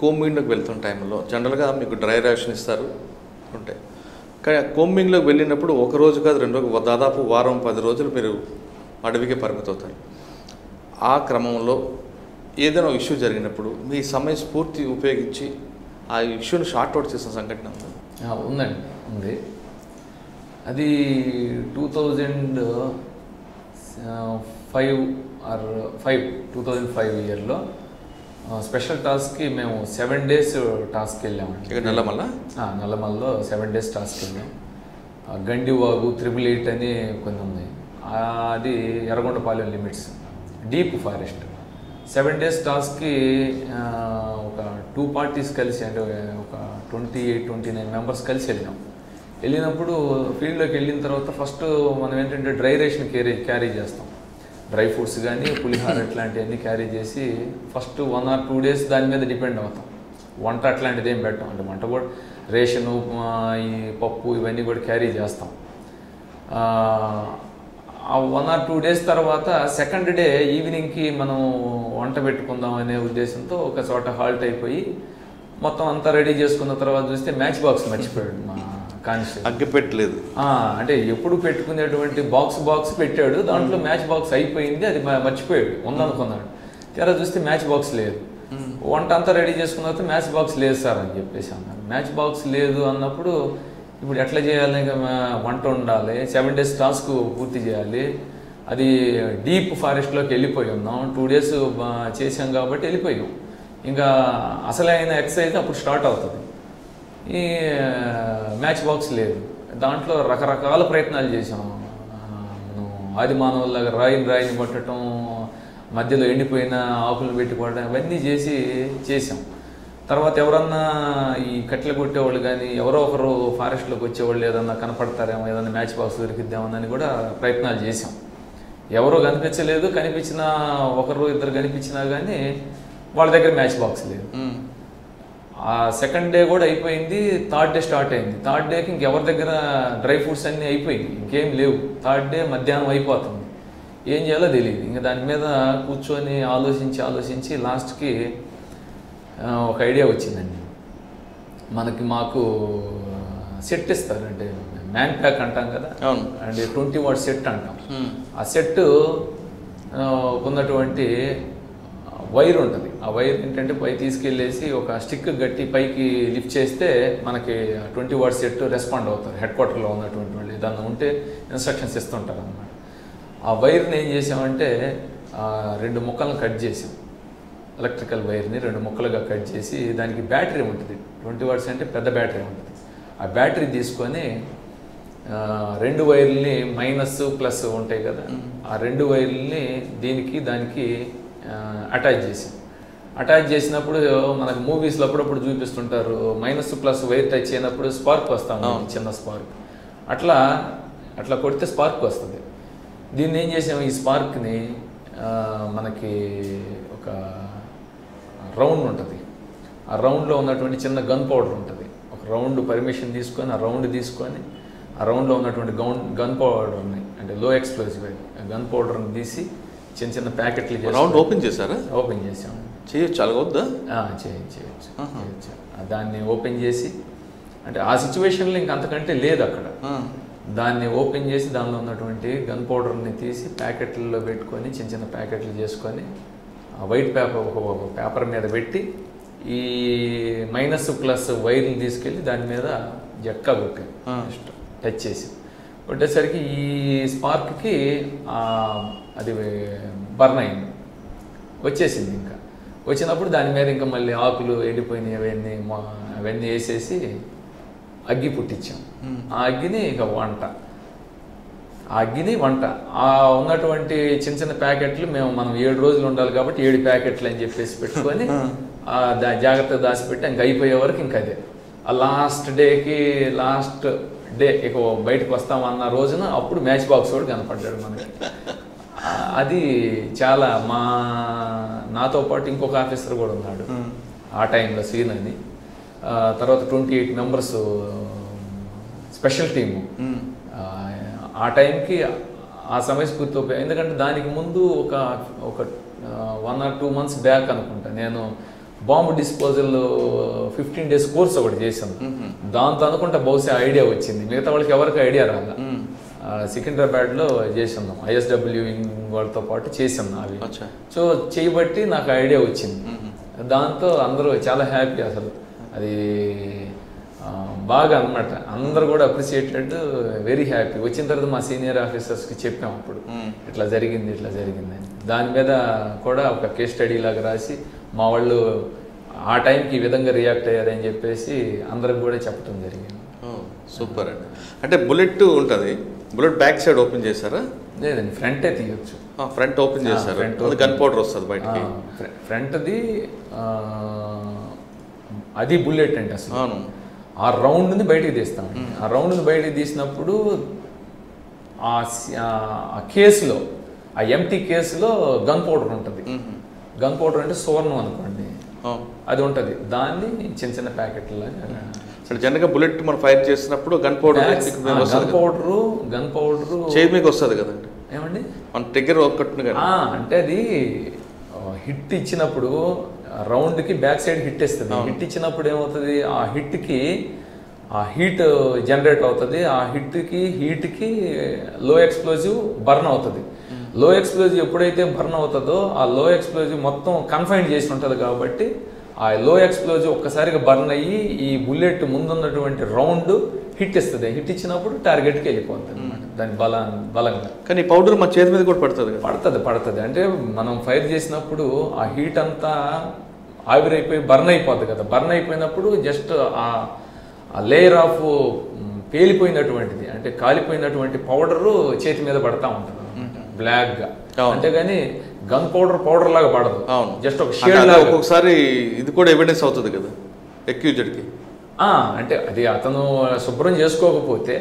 కోంబింగ్లోకి వెళ్తున్న టైంలో జనరల్గా మీకు డ్రై రేషన్ ఇస్తారు ఉంటాయి. కానీ కోంబింగ్లోకి వెళ్ళినప్పుడు ఒక రోజు కాదు 2 రోజులు, దాదాపు వారం 10 రోజులు మీరు అడవికి పరిమితం అవుతారు. ఆ క్రమంలో ఏదైనా ఇష్యూ జరిగినప్పుడు మీ సమయస్ఫూర్తి ఉపయోగించి ఆ ఇష్యూని షార్ట్అవుట్ చేసిన సంఘటన ఉందండి. ఉంది. అది 2005 ఇయర్లో స్పెషల్ టాస్క్కి మేము 7 days టాస్క్ వెళ్ళామండి. నల్లమల్లో 7 days టాస్క్ వెళ్ళాం. గండివాగు 888 అని కొన్ని ఉన్నాయి. అది Yerragondapalem limits, deep forest. 7 days టాస్క్కి ఒక 2 parties కలిసి, అంటే ఒక 28-29 మెంబర్స్ కలిసి వెళ్ళినప్పుడు ఫీల్డ్లోకి వెళ్ళిన తర్వాత ఫస్ట్ మనం ఏంటంటే డ్రై రేషన్ క్యారీ చేస్తాం. డ్రై ఫ్రూట్స్ కానీ పులిహార ఇట్లాంటివన్నీ క్యారీ చేసి ఫస్ట్ 1 or 2 days దాని మీద డిపెండ్ అవుతాం. వంట అట్లాంటిది ఏం పెట్టాం. అంటే వంట కూడా రేషను, ఈ పప్పు ఇవన్నీ కూడా క్యారీ చేస్తాం. ఆ 1 or 2 days తర్వాత సెకండ్ డే ఈవినింగ్కి మనం వంట పెట్టుకుందాం అనే ఉద్దేశంతో ఒక చోట హాల్ట్ అయిపోయి మొత్తం అంతా రెడీ చేసుకున్న తర్వాత చూస్తే మ్యాచ్ బాక్స్ మర్చిపోయాడు మా కానిస్టేబుల్. అగ్గి పెట్టలేదు. అంటే ఎప్పుడు పెట్టుకునేటువంటి బాక్స్ పెట్టాడు, దాంట్లో మ్యాచ్ బాక్స్ అయిపోయింది, అది మర్చిపోయాడు, ఉందనుకున్నాడు. తీరా చూస్తే మ్యాచ్ బాక్స్ లేదు. వంట అంతా రెడీ చేసుకున్న తర్వాత మ్యాచ్ బాక్స్ లేదు సార్ అని చెప్పేసి అన్నారు. మ్యాచ్ బాక్స్ లేదు అన్నప్పుడు ఇప్పుడు ఎట్లా చేయాలి? వంట ఉండాలి, 7 days టాస్క్ పూర్తి చేయాలి. అది డీప్ ఫారెస్ట్లోకి వెళ్ళిపోయి ఉన్నాం. 2 days చేసాం కాబట్టి వెళ్ళిపోయాం. ఇంకా అసలైన ఎక్సర్సైజ్ అప్పుడు స్టార్ట్ అవుతుంది. ఈ మ్యాచ్ బాక్స్ లేదు. దాంట్లో రకరకాల ప్రయత్నాలు చేసాం. మనం ఆది మానవుల్లాగా రాయిని పట్టడం, మధ్యలో ఎండిపోయిన ఆకులు పెట్టుకోవడం, అవన్నీ చేసాం. తర్వాత ఎవరన్నా ఈ కట్టెలు కొట్టేవాళ్ళు కానీ ఎవరో ఒకరు ఫారెస్ట్లోకి వచ్చేవాళ్ళు ఏదన్నా కనపడతారేమో, ఏదన్నా మ్యాచ్ బాక్స్ దొరికిద్దామని కూడా ప్రయత్నాలు చేసాం. ఎవరో కనిపించలేదు. కనిపించిన ఒకరు ఇద్దరు కనిపించినా కానీ వాళ్ళ దగ్గర మ్యాచ్ బాక్స్ లేదు. ఆ సెకండ్ డే కూడా అయిపోయింది. థర్డ్ డే స్టార్ట్ అయింది. థర్డ్ డేకి ఇంకెవరి దగ్గర డ్రై ఫ్రూట్స్ అన్నీ అయిపోయింది, ఇంకేం లేవు. థర్డ్ డే మధ్యాహ్నం అయిపోతుంది. ఏం చేయాలో తెలియదు. ఇంకా దాని మీద కూర్చొని ఆలోచించి లాస్ట్కి ఒక ఐడియా వచ్చిందండి. మాకు సెట్ ఇస్తారు, అంటే మ్యాన్ ప్యాక్ అంటాం కదా, అంటే 20 watt సెట్ అంటాం. ఆ సెట్ ఉన్నటువంటి వైర్ ఉంటుంది. ఆ ఆ వైర్ ఏంటంటే పై తీసుకెళ్ళేసి ఒక స్టిక్ గట్టి పైకి లిఫ్ట్ చేస్తే మనకి 20 వాట్స్ సెట్ రెస్పాండ్ అవుతారు. హెడ్ క్వార్టర్లో ఉన్నటువంటి వాళ్ళు ఏదన్నా ఉంటే ఇన్స్ట్రక్షన్స్ ఇస్తుంటారు అన్నమాట. ఆ వైర్ని ఏం చేసామంటే 2 ముక్కలను కట్ చేసాం. ఎలక్ట్రికల్ వైర్ని 2 ముక్కలుగా కట్ చేసి దానికి బ్యాటరీ ఉంటుంది. 20 వాట్స్ అంటే పెద్ద బ్యాటరీ ఉంటుంది. ఆ బ్యాటరీ తీసుకొని 2 వైర్లని మైనస్ ప్లస్ ఉంటాయి కదా, ఆ 2 వైర్లని దానికి అటాచ్ చేసినప్పుడు మనకు మూవీస్లో అప్పుడప్పుడు చూపిస్తుంటారు, మైనస్ ప్లస్ వైర్ టచ్ అయినప్పుడు స్పార్క్ వస్తాం, చిన్న స్పార్క్. అట్లా కొడితే స్పార్క్ వస్తుంది. దీన్ని ఏం చేసాము, ఈ స్పార్క్ని మనకి ఒక రౌండ్ ఉంటుంది, ఆ రౌండ్లో ఉన్నటువంటి చిన్న గన్ పౌడర్ ఉంటుంది. ఒక రౌండ్ పర్మిషన్ తీసుకొని ఆ రౌండ్లో ఉన్నటువంటి గన్ పౌడర్ని, అంటే లో ఎక్స్ప్లోజివ్ గన్ పౌడర్ని తీసి చిన్న ప్యాకెట్లు చేసి రౌండ్ ఓపెన్ చేశారా? ఓపెన్ చేసాము. చేయొచ్చు, అలాగొద్దా? చేయొచ్చు. దాన్ని ఓపెన్ చేసి, అంటే ఆ సిచ్యువేషన్లో ఇంకంతకంటే లేదు అక్కడ. దాన్ని ఓపెన్ చేసి దానిలో ఉన్నటువంటి గన్ పౌడర్ని తీసి ప్యాకెట్లలో పెట్టుకొని చిన్న ప్యాకెట్లు చేసుకొని వైట్ పేపర్ మీద పెట్టి ఈ మైనస్ ప్లస్ వైర్ని తీసుకెళ్ళి దాని మీద జట్కా కొట్టాను, టచ్ చేసి కొట్టేసరికి ఈ స్పార్క్కి అది బర్న్ అయింది, వచ్చేసింది. ఇంకా వచ్చినప్పుడు దాని మీద ఇంకా మళ్ళీ ఆకులు ఎండిపోయినాయి అవన్నీ వేసేసి అగ్గి పుట్టించాం. ఆ అగ్గిని ఇక వంట ఆ ఉన్నటువంటి చిన్న ప్యాకెట్లు మనం 7 రోజులు ఉండాలి కాబట్టి 7 ప్యాకెట్లు అని చెప్పేసి పెట్టుకొని జాగ్రత్తగా దాచిపెట్టి ఇంక అయిపోయే వరకు ఇంకా అదే. ఆ లాస్ట్ డే ఇక బయటకు వస్తామన్న రోజున అప్పుడు మ్యాచ్ బాక్స్ కూడా కనపడ్డాడు మనకి. అది చాలా నాతో పాటు ఇంకొక ఆఫీసర్ కూడా ఉన్నాడు ఆ టైంలో, సీన్ అని. తర్వాత 28 మెంబర్స్ స్పెషల్ టీము. ఆ టైంకి ఆ సమయస్ఫూర్తి ఉపయోగం, ఎందుకంటే దానికి ముందు ఒక 1 or 2 months బ్యాక్ అనుకుంటా నేను బాంబు డిస్పోజల్ 15 days కోర్స్ ఒకటి చేశాను. దాంతో అనుకుంటా బహుశా ఐడియా వచ్చింది, మిగతా వాళ్ళకి ఎవరికి ఐడియా రాలా. సికింద్రాబాద్లో చేసాం, ISW వాళ్ళతో పాటు చేసాం అవి. సో చేయబట్టి నాకు ఐడియా వచ్చింది. దాంతో అందరూ చాలా హ్యాపీ, అసలు అది బాగా అన్నమాట. అందరూ కూడా అప్రిషియేటెడ్, వెరీ హ్యాపీ. వచ్చిన తర్వాత మా సీనియర్ ఆఫీసర్స్కి చెప్పాం అప్పుడు ఇట్లా జరిగింది అని. దాని మీద కూడా ఒక కేస్ స్టడీ లాగా రాసి మా వాళ్ళు ఆ టైంకి ఈ విధంగా రియాక్ట్ అయ్యారని చెప్పేసి అందరికి కూడా చెప్పడం జరిగింది. సూపర్ అండి. అంటే బుల్లెట్ ఉంటుంది, బుల్లెట్ బ్యాక్ సైడ్ ఓపెన్ చేశారా? లేదండి, ఫ్రంటే తీయచ్చు. ఫ్రంట్ ఓపెన్ చేశారు, గన్ పౌడర్ వస్తుంది బయటకి. ఫ్రంట్ది అది బుల్లెట్ అంటే అసలు ఆ రౌండ్ని బయటికి తీస్తాం. ఆ రౌండ్ని బయటికి తీసినప్పుడు ఆ కేసులో, ఆ ఎంటీ కేసులో గన్ పౌడర్ ఉంటుంది. గన్ పౌడర్ అంటే సువర్ణం అనుకోండి, అది ఉంటుంది. దాన్ని చిన్న ప్యాకెట్లా జనరల్గా బుల్లెట్ మనం ఫైర్ చేసినప్పుడు గన్ పౌడర్ చేయి మీకు వస్తుంది కదండి. ఏమండి మన ట్రిగ్గర్ ఒక్కటి అంటే అది హిట్ ఇచ్చినప్పుడు రౌండ్కి బ్యాక్ సైడ్ హిట్ ఇస్తుంది. హిట్ ఇచ్చినప్పుడు ఏమవుతుంది, ఆ హిట్కి ఆ హీట్ జనరేట్ అవుతుంది. ఆ హీట్కి లో ఎక్స్ప్లోజివ్ బర్న్ అవుతుంది. లో ఎక్స్ప్లోజివ్ ఎప్పుడైతే బర్న్ అవుతుందో ఆ లో ఎక్స్ప్లోజివ్ మొత్తం కన్ఫైన్ చేసి ఉంటుంది కాబట్టి ఆ లో ఎక్స్ప్లోజివ్ ఒక్కసారిగా బర్న్ అయ్యి ఈ బుల్లెట్ ముందున్నటువంటి రౌండ్ హిట్ ఇస్తుంది. హిట్ ఇచ్చినప్పుడు టార్గెట్కి వెళ్ళిపోతుంది అనమాట దాని బలంగా. కానీ పౌడర్ మా చేతి మీద కూడా పడుతుంది. అంటే మనం ఫైర్ చేసినప్పుడు ఆ హీట్ అంతా ఆవిరైపోయి బర్న్ అయిపోతుంది కదా. బర్న్ అయిపోయినప్పుడు జస్ట్ ఆ లేయర్ ఆఫ్ పేలిపోయినటువంటిది, అంటే కాలిపోయినటువంటి పౌడరు చేతి మీద పడతా ఉంటుంది బ్లాక్గా. అంతేగాని గన్ పౌడర్ లాగా పడదు, జస్ట్ ఒక షేడ్ లాగా. ఒక్కొక్కసారి ఇది కూడా ఎవిడెన్స్ అవుతుంది కదా అక్యూజ్డ్కి. అంటే అది అతను శుభ్రం చేసుకోకపోతే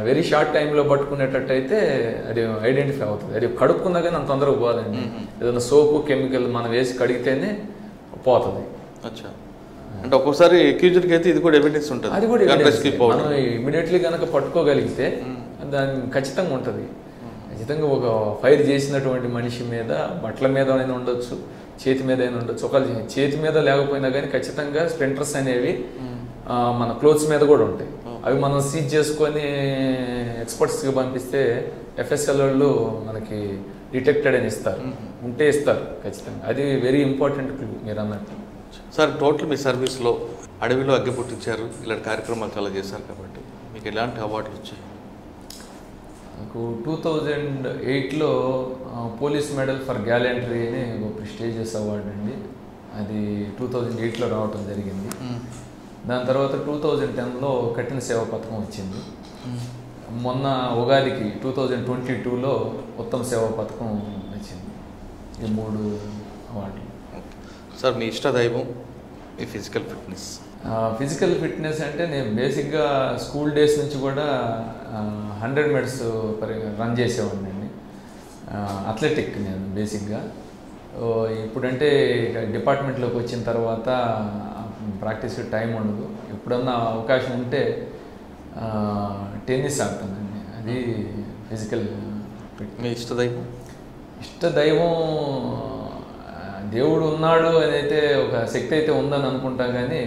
వెరీ షార్ట్ టైంలో పట్టుకునేటట్టయితే అది ఐడెంటిఫై అవుతుంది. అది కడుక్కున్నా కానీ అంత తొందరగా పోదండి. ఏదైనా సోపు కెమికల్ మనం వేసి కడిగితేనే పోతుంది. అంటే ఒక్కోసారి అక్యూజ్డ్కి అయితే ఇది కూడా ఎవిడెన్స్ ఉంటుంది. అది కూడా మనం ఇమీడియట్లీ కనుక పట్టుకోగలిగితే దాని ఖచ్చితంగా ఉంటుంది. ఖచ్చితంగా ఒక ఫైర్ చేసినటువంటి మనిషి మీద బట్టల మీద అయినా ఉండొచ్చు, చేతి మీద అయినా ఉండొచ్చు. ఒకళ్ళు చేతి మీద లేకపోయినా కానీ ఖచ్చితంగా స్ప్లింటర్స్ అనేవి మన క్లోత్స్ మీద కూడా ఉంటాయి. అవి మనం సీజ్ చేసుకొని ఎక్స్పర్ట్స్కి పంపిస్తే FSL వాళ్ళు మనకి డిటెక్టెడ్ అని ఇస్తారు, ఉంటే ఇస్తారు ఖచ్చితంగా. అది వెరీ ఇంపార్టెంట్ క్లూ మీరు అన్నట్టు. సార్ టోటల్ మీ సర్వీస్లో అడవిలో అగ్గి పుట్టించారు, ఇలాంటి కార్యక్రమాలు చాలా చేశారు కాబట్టి మీకు ఎలాంటి అవార్డులు వచ్చాయి? నాకు 2008లో పోలీస్ మెడల్ ఫర్ గ్యాలంటరీ అని ఒక ప్రెస్టీజియస్ అవార్డు అండి, అది 2008లో రావటం జరిగింది. దాని తర్వాత 2010లో కఠిన సేవ పథకం వచ్చింది. మొన్న ఉగాదికి 2022లో ఉత్తమ సేవా పథకం వచ్చింది. ఈ 3 అవార్డులు. సార్ మీ ఇష్ట దైవం, మీ ఫిజికల్ ఫిట్నెస్? ఫిజికల్ ఫిట్నెస్ అంటే నేను బేసిక్గా స్కూల్ డేస్ నుంచి కూడా 100 మీటర్స్ రన్ చేసేవాడిని అండి. అథ్లెటిక్ నేను బేసిక్గా. ఇప్పుడంటే డిపార్ట్మెంట్లోకి వచ్చిన తర్వాత ప్రాక్టీస్కి టైం ఉండదు. ఎప్పుడన్నా అవకాశం ఉంటే టెన్నిస్ ఆడతానండి, అది ఫిజికల్ ఫిట్నెస్. మీ ఇష్ట దైవం? ఇష్ట దైవం దేవుడు ఉన్నాడు అని అయితే ఒక శక్తి అయితే ఉందని అనుకుంటా, కానీ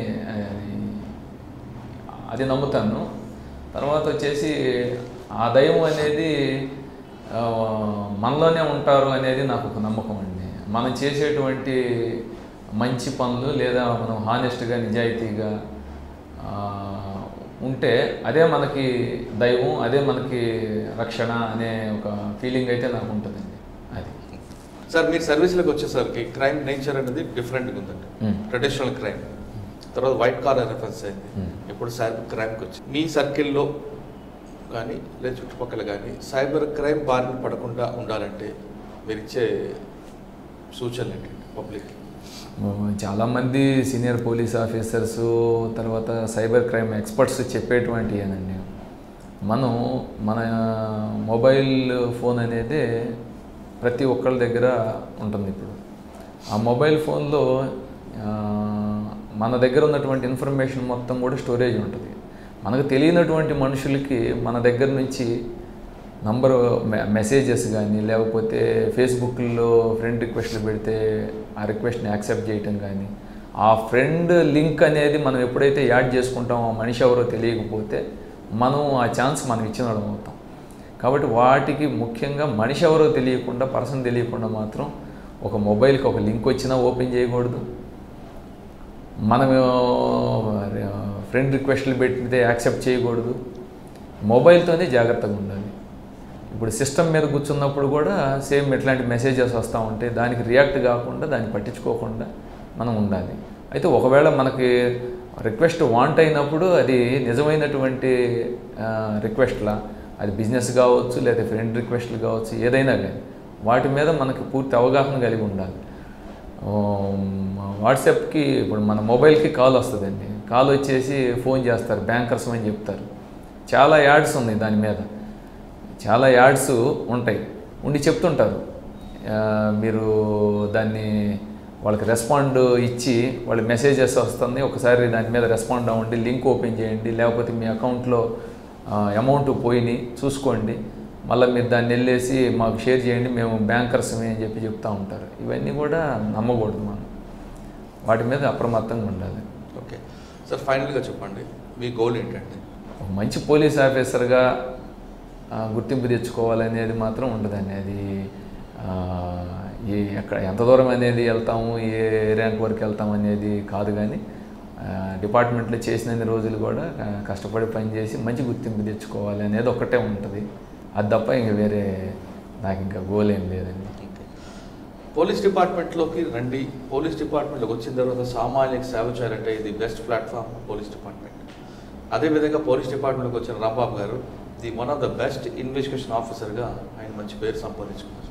అది నమ్ముతాను. తర్వాత వచ్చేసి ఆ దైవం అనేది మనలోనే ఉంటారు అనేది నాకు ఒక నమ్మకం అండి. మనం చేసేటువంటి మంచి పనులు లేదా మనం హానెస్ట్గా నిజాయితీగా ఉంటే అదే మనకి దైవం, అదే మనకి రక్షణ అనే ఒక ఫీలింగ్ అయితే నాకు ఉంటుందండి. అది సార్ మీరు సర్వీస్లోకి వచ్చేసరికి క్రైమ్ నేచర్ అనేది డిఫరెంట్గా ఉందండి. ట్రెడిషనల్ క్రైమ్ తర్వాత వైట్ కాలర్ రెఫరెన్స్ అయింది, ఇప్పుడు సైబర్ క్రైమ్కి వచ్చి మీ సర్కిల్లో కానీ లేదా చుట్టుపక్కల కానీ సైబర్ క్రైమ్ బారిన పడకుండా ఉండాలంటే మీరు ఇచ్చే సూచనలు ఏంటండి పబ్లిక్? చాలామంది సీనియర్ పోలీస్ ఆఫీసర్స్ తర్వాత సైబర్ క్రైమ్ ఎక్స్పర్ట్స్ చెప్పేటువంటి ఏనండి, మన మొబైల్ ఫోన్ అనేది ప్రతి ఒక్కళ్ళ దగ్గర ఉంటుంది. ఇప్పుడు ఆ మొబైల్ ఫోన్లో మన దగ్గర ఉన్నటువంటి ఇన్ఫర్మేషన్ మొత్తం కూడా స్టోరేజ్ ఉంటుంది. మనకు తెలియనటువంటి మనుషులకి మన దగ్గర నుంచి నంబర్ మెసేజెస్ కానీ లేకపోతే ఫేస్బుక్లో ఫ్రెండ్ రిక్వెస్ట్లు పెడితే ఆ రిక్వెస్ట్ని యాక్సెప్ట్ చేయటం కానీ, ఆ ఫ్రెండ్ లింక్ అనేది మనం ఎప్పుడైతే యాడ్ చేసుకుంటామో ఆ మనిషి ఎవరో తెలియకపోతే మనం ఆ ఛాన్స్ మనం ఇచ్చిన వాళ్ళం అవుతాం. కాబట్టి వాటికి ముఖ్యంగా మనిషి ఎవరో తెలియకుండా, పర్సన్ తెలియకుండా మాత్రం ఒక మొబైల్కి ఒక లింక్ వచ్చినా ఓపెన్ చేయకూడదు. మనం ఫ్రెండ్ రిక్వెస్ట్లు పెట్టితే యాక్సెప్ట్ చేయకూడదు. మొబైల్తోనే జాగ్రత్తగా ఉండాలి. ఇప్పుడు సిస్టమ్ మీద కూర్చున్నప్పుడు కూడా సేమ్ ఎట్లాంటి మెసేజెస్ వస్తూ ఉంటే దానికి రియాక్ట్ కాకుండా, దాన్ని పట్టించుకోకుండా మనం ఉండాలి. అయితే ఒకవేళ మనకి రిక్వెస్ట్ వాంట్ అయినప్పుడు అది నిజమైనటువంటి రిక్వెస్ట్లా, అది బిజినెస్ కావచ్చు లేదా ఫ్రెండ్ రిక్వెస్ట్లు కావచ్చు, ఏదైనా కానీ వాటి మీద మనకి పూర్తి అవగాహన కలిగి ఉండాలి. వాట్సాప్కి ఇప్పుడు మన మొబైల్కి కాల్ వస్తుందండి, కాల్ వచ్చేసి ఫోన్ చేస్తారు, బ్యాంకర్స్ అని చెప్తారు. చాలా యాడ్స్ ఉన్నాయి దాని మీద, చాలా యాడ్స్ ఉంటాయి, ఉండి చెప్తుంటారు. మీరు దాన్ని వాళ్ళకి రెస్పాండ్ ఇచ్చి వాళ్ళ మెసేజెస్ వస్తుంది, ఒకసారి దాని మీద రెస్పాండ్ అవ్వండి, లింక్ ఓపెన్ చేయండి, లేకపోతే మీ అకౌంట్లో అమౌంట్ పోయినాయి చూసుకోండి, మళ్ళీ మీరు దాన్ని వెళ్ళేసి మాకు షేర్ చేయండి, మేము బ్యాంకర్స్మే అని చెప్తూ ఉంటారు. ఇవన్నీ కూడా నమ్మకూడదు, మనం వాటి మీద అప్రమత్తంగా ఉండాలి. ఓకే సార్, ఫైనల్గా చెప్పండి మీ గోల్ ఏంటంటే? ఒక మంచి పోలీస్ ఆఫీసర్గా గుర్తింపు తెచ్చుకోవాలనేది మాత్రం ఉండదండి. అది ఎంత దూరం అనేది వెళ్తాము, ఏ ర్యాంక్ వరకు వెళ్తాము అనేది కాదు, కానీ డిపార్ట్మెంట్లో చేసినన్ని రోజులు కూడా కష్టపడి పనిచేసి మంచి గుర్తింపు తెచ్చుకోవాలి అనేది ఒక్కటే ఉంటుంది. అది తప్ప ఇంక వేరే నాకు ఇంకా గోల్ ఏం లేదండి. పోలీస్ డిపార్ట్మెంట్లోకి రండి, పోలీస్ డిపార్ట్మెంట్లోకి వచ్చిన తర్వాత సామాన్యులకు సేవ చేయాలంటే ఇది బెస్ట్ ప్లాట్ఫామ్ పోలీస్ డిపార్ట్మెంట్. అదేవిధంగా పోలీస్ డిపార్ట్మెంట్లోకి వచ్చిన రాంబాబు గారు one of the best investigation ఆఫీసర్గా ఆయన మంచి పేరు సంపాదించుకున్నారు.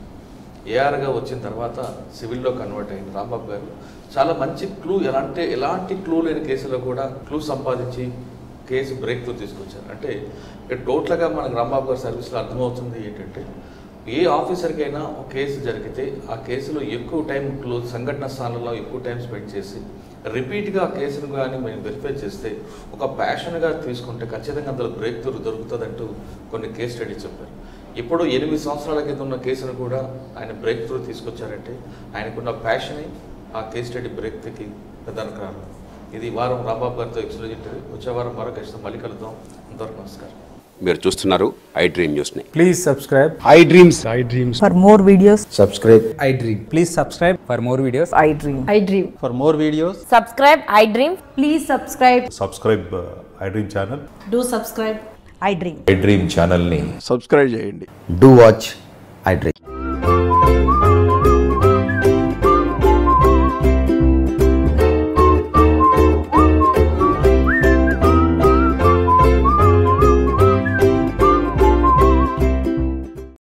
ఏఆర్గా వచ్చిన తర్వాత సివిల్లో కన్వర్ట్ అయిన రాంబాబు గారు చాలా మంచి క్లూ, ఎలాంటి క్లూ లేని కేసులో కూడా క్లూ సంపాదించి కేసు బ్రేక్ త్రూ తీసుకొచ్చారు. అంటే ఇక్కడ టోటల్గా మనకు రాంబాబు గారి సర్వీస్లో అర్థమవుతుంది ఏంటంటే, ఏ ఆఫీసర్కైనా ఒక కేసు జరిగితే ఆ కేసులో ఎక్కువ టైం సంఘటన స్థానంలో ఎక్కువ టైం స్పెండ్ చేసి రిపీట్గా ఆ కేసును కానీ మేము వెరిఫై చేస్తే ఒక ప్యాషన్గా తీసుకుంటే ఖచ్చితంగా అందులో బ్రేక్ త్రూ దొరుకుతుందంటూ కొన్ని కేస్ స్టడీ చెప్పారు. ఇప్పుడు 8 సంవత్సరాల కింద ఉన్న కేసును కూడా ఆయన బ్రేక్ త్రూ తీసుకొచ్చారంటే ఆయనకున్న ప్యాషనే ఆ కేస్ స్టడీ బ్రేక్ త్రూకి ప్రధాన కారణం. ఇది వారం రాంబాబు గారితో ఎక్స్క్లూజివ్ ఇంటర్వ్యూ. వచ్చే వారం మరొక మళ్ళీ కలుద్దాం. అంతవరకు నమస్కారం. మీరు చూస్తున్నారు ఐ డ్రీమ్ న్యూస్ని. Please subscribe I dreams. For more videos, subscribe. I Dream. Please subscribe for more videos. I dream. I dream. For more videos, Subscribe, I dream. Please subscribe. Subscribe I dream channel. Do subscribe. I dream. I dream ఛానల్ని సబ్స్క్రైబ్ చేయండి. Do watch I dream.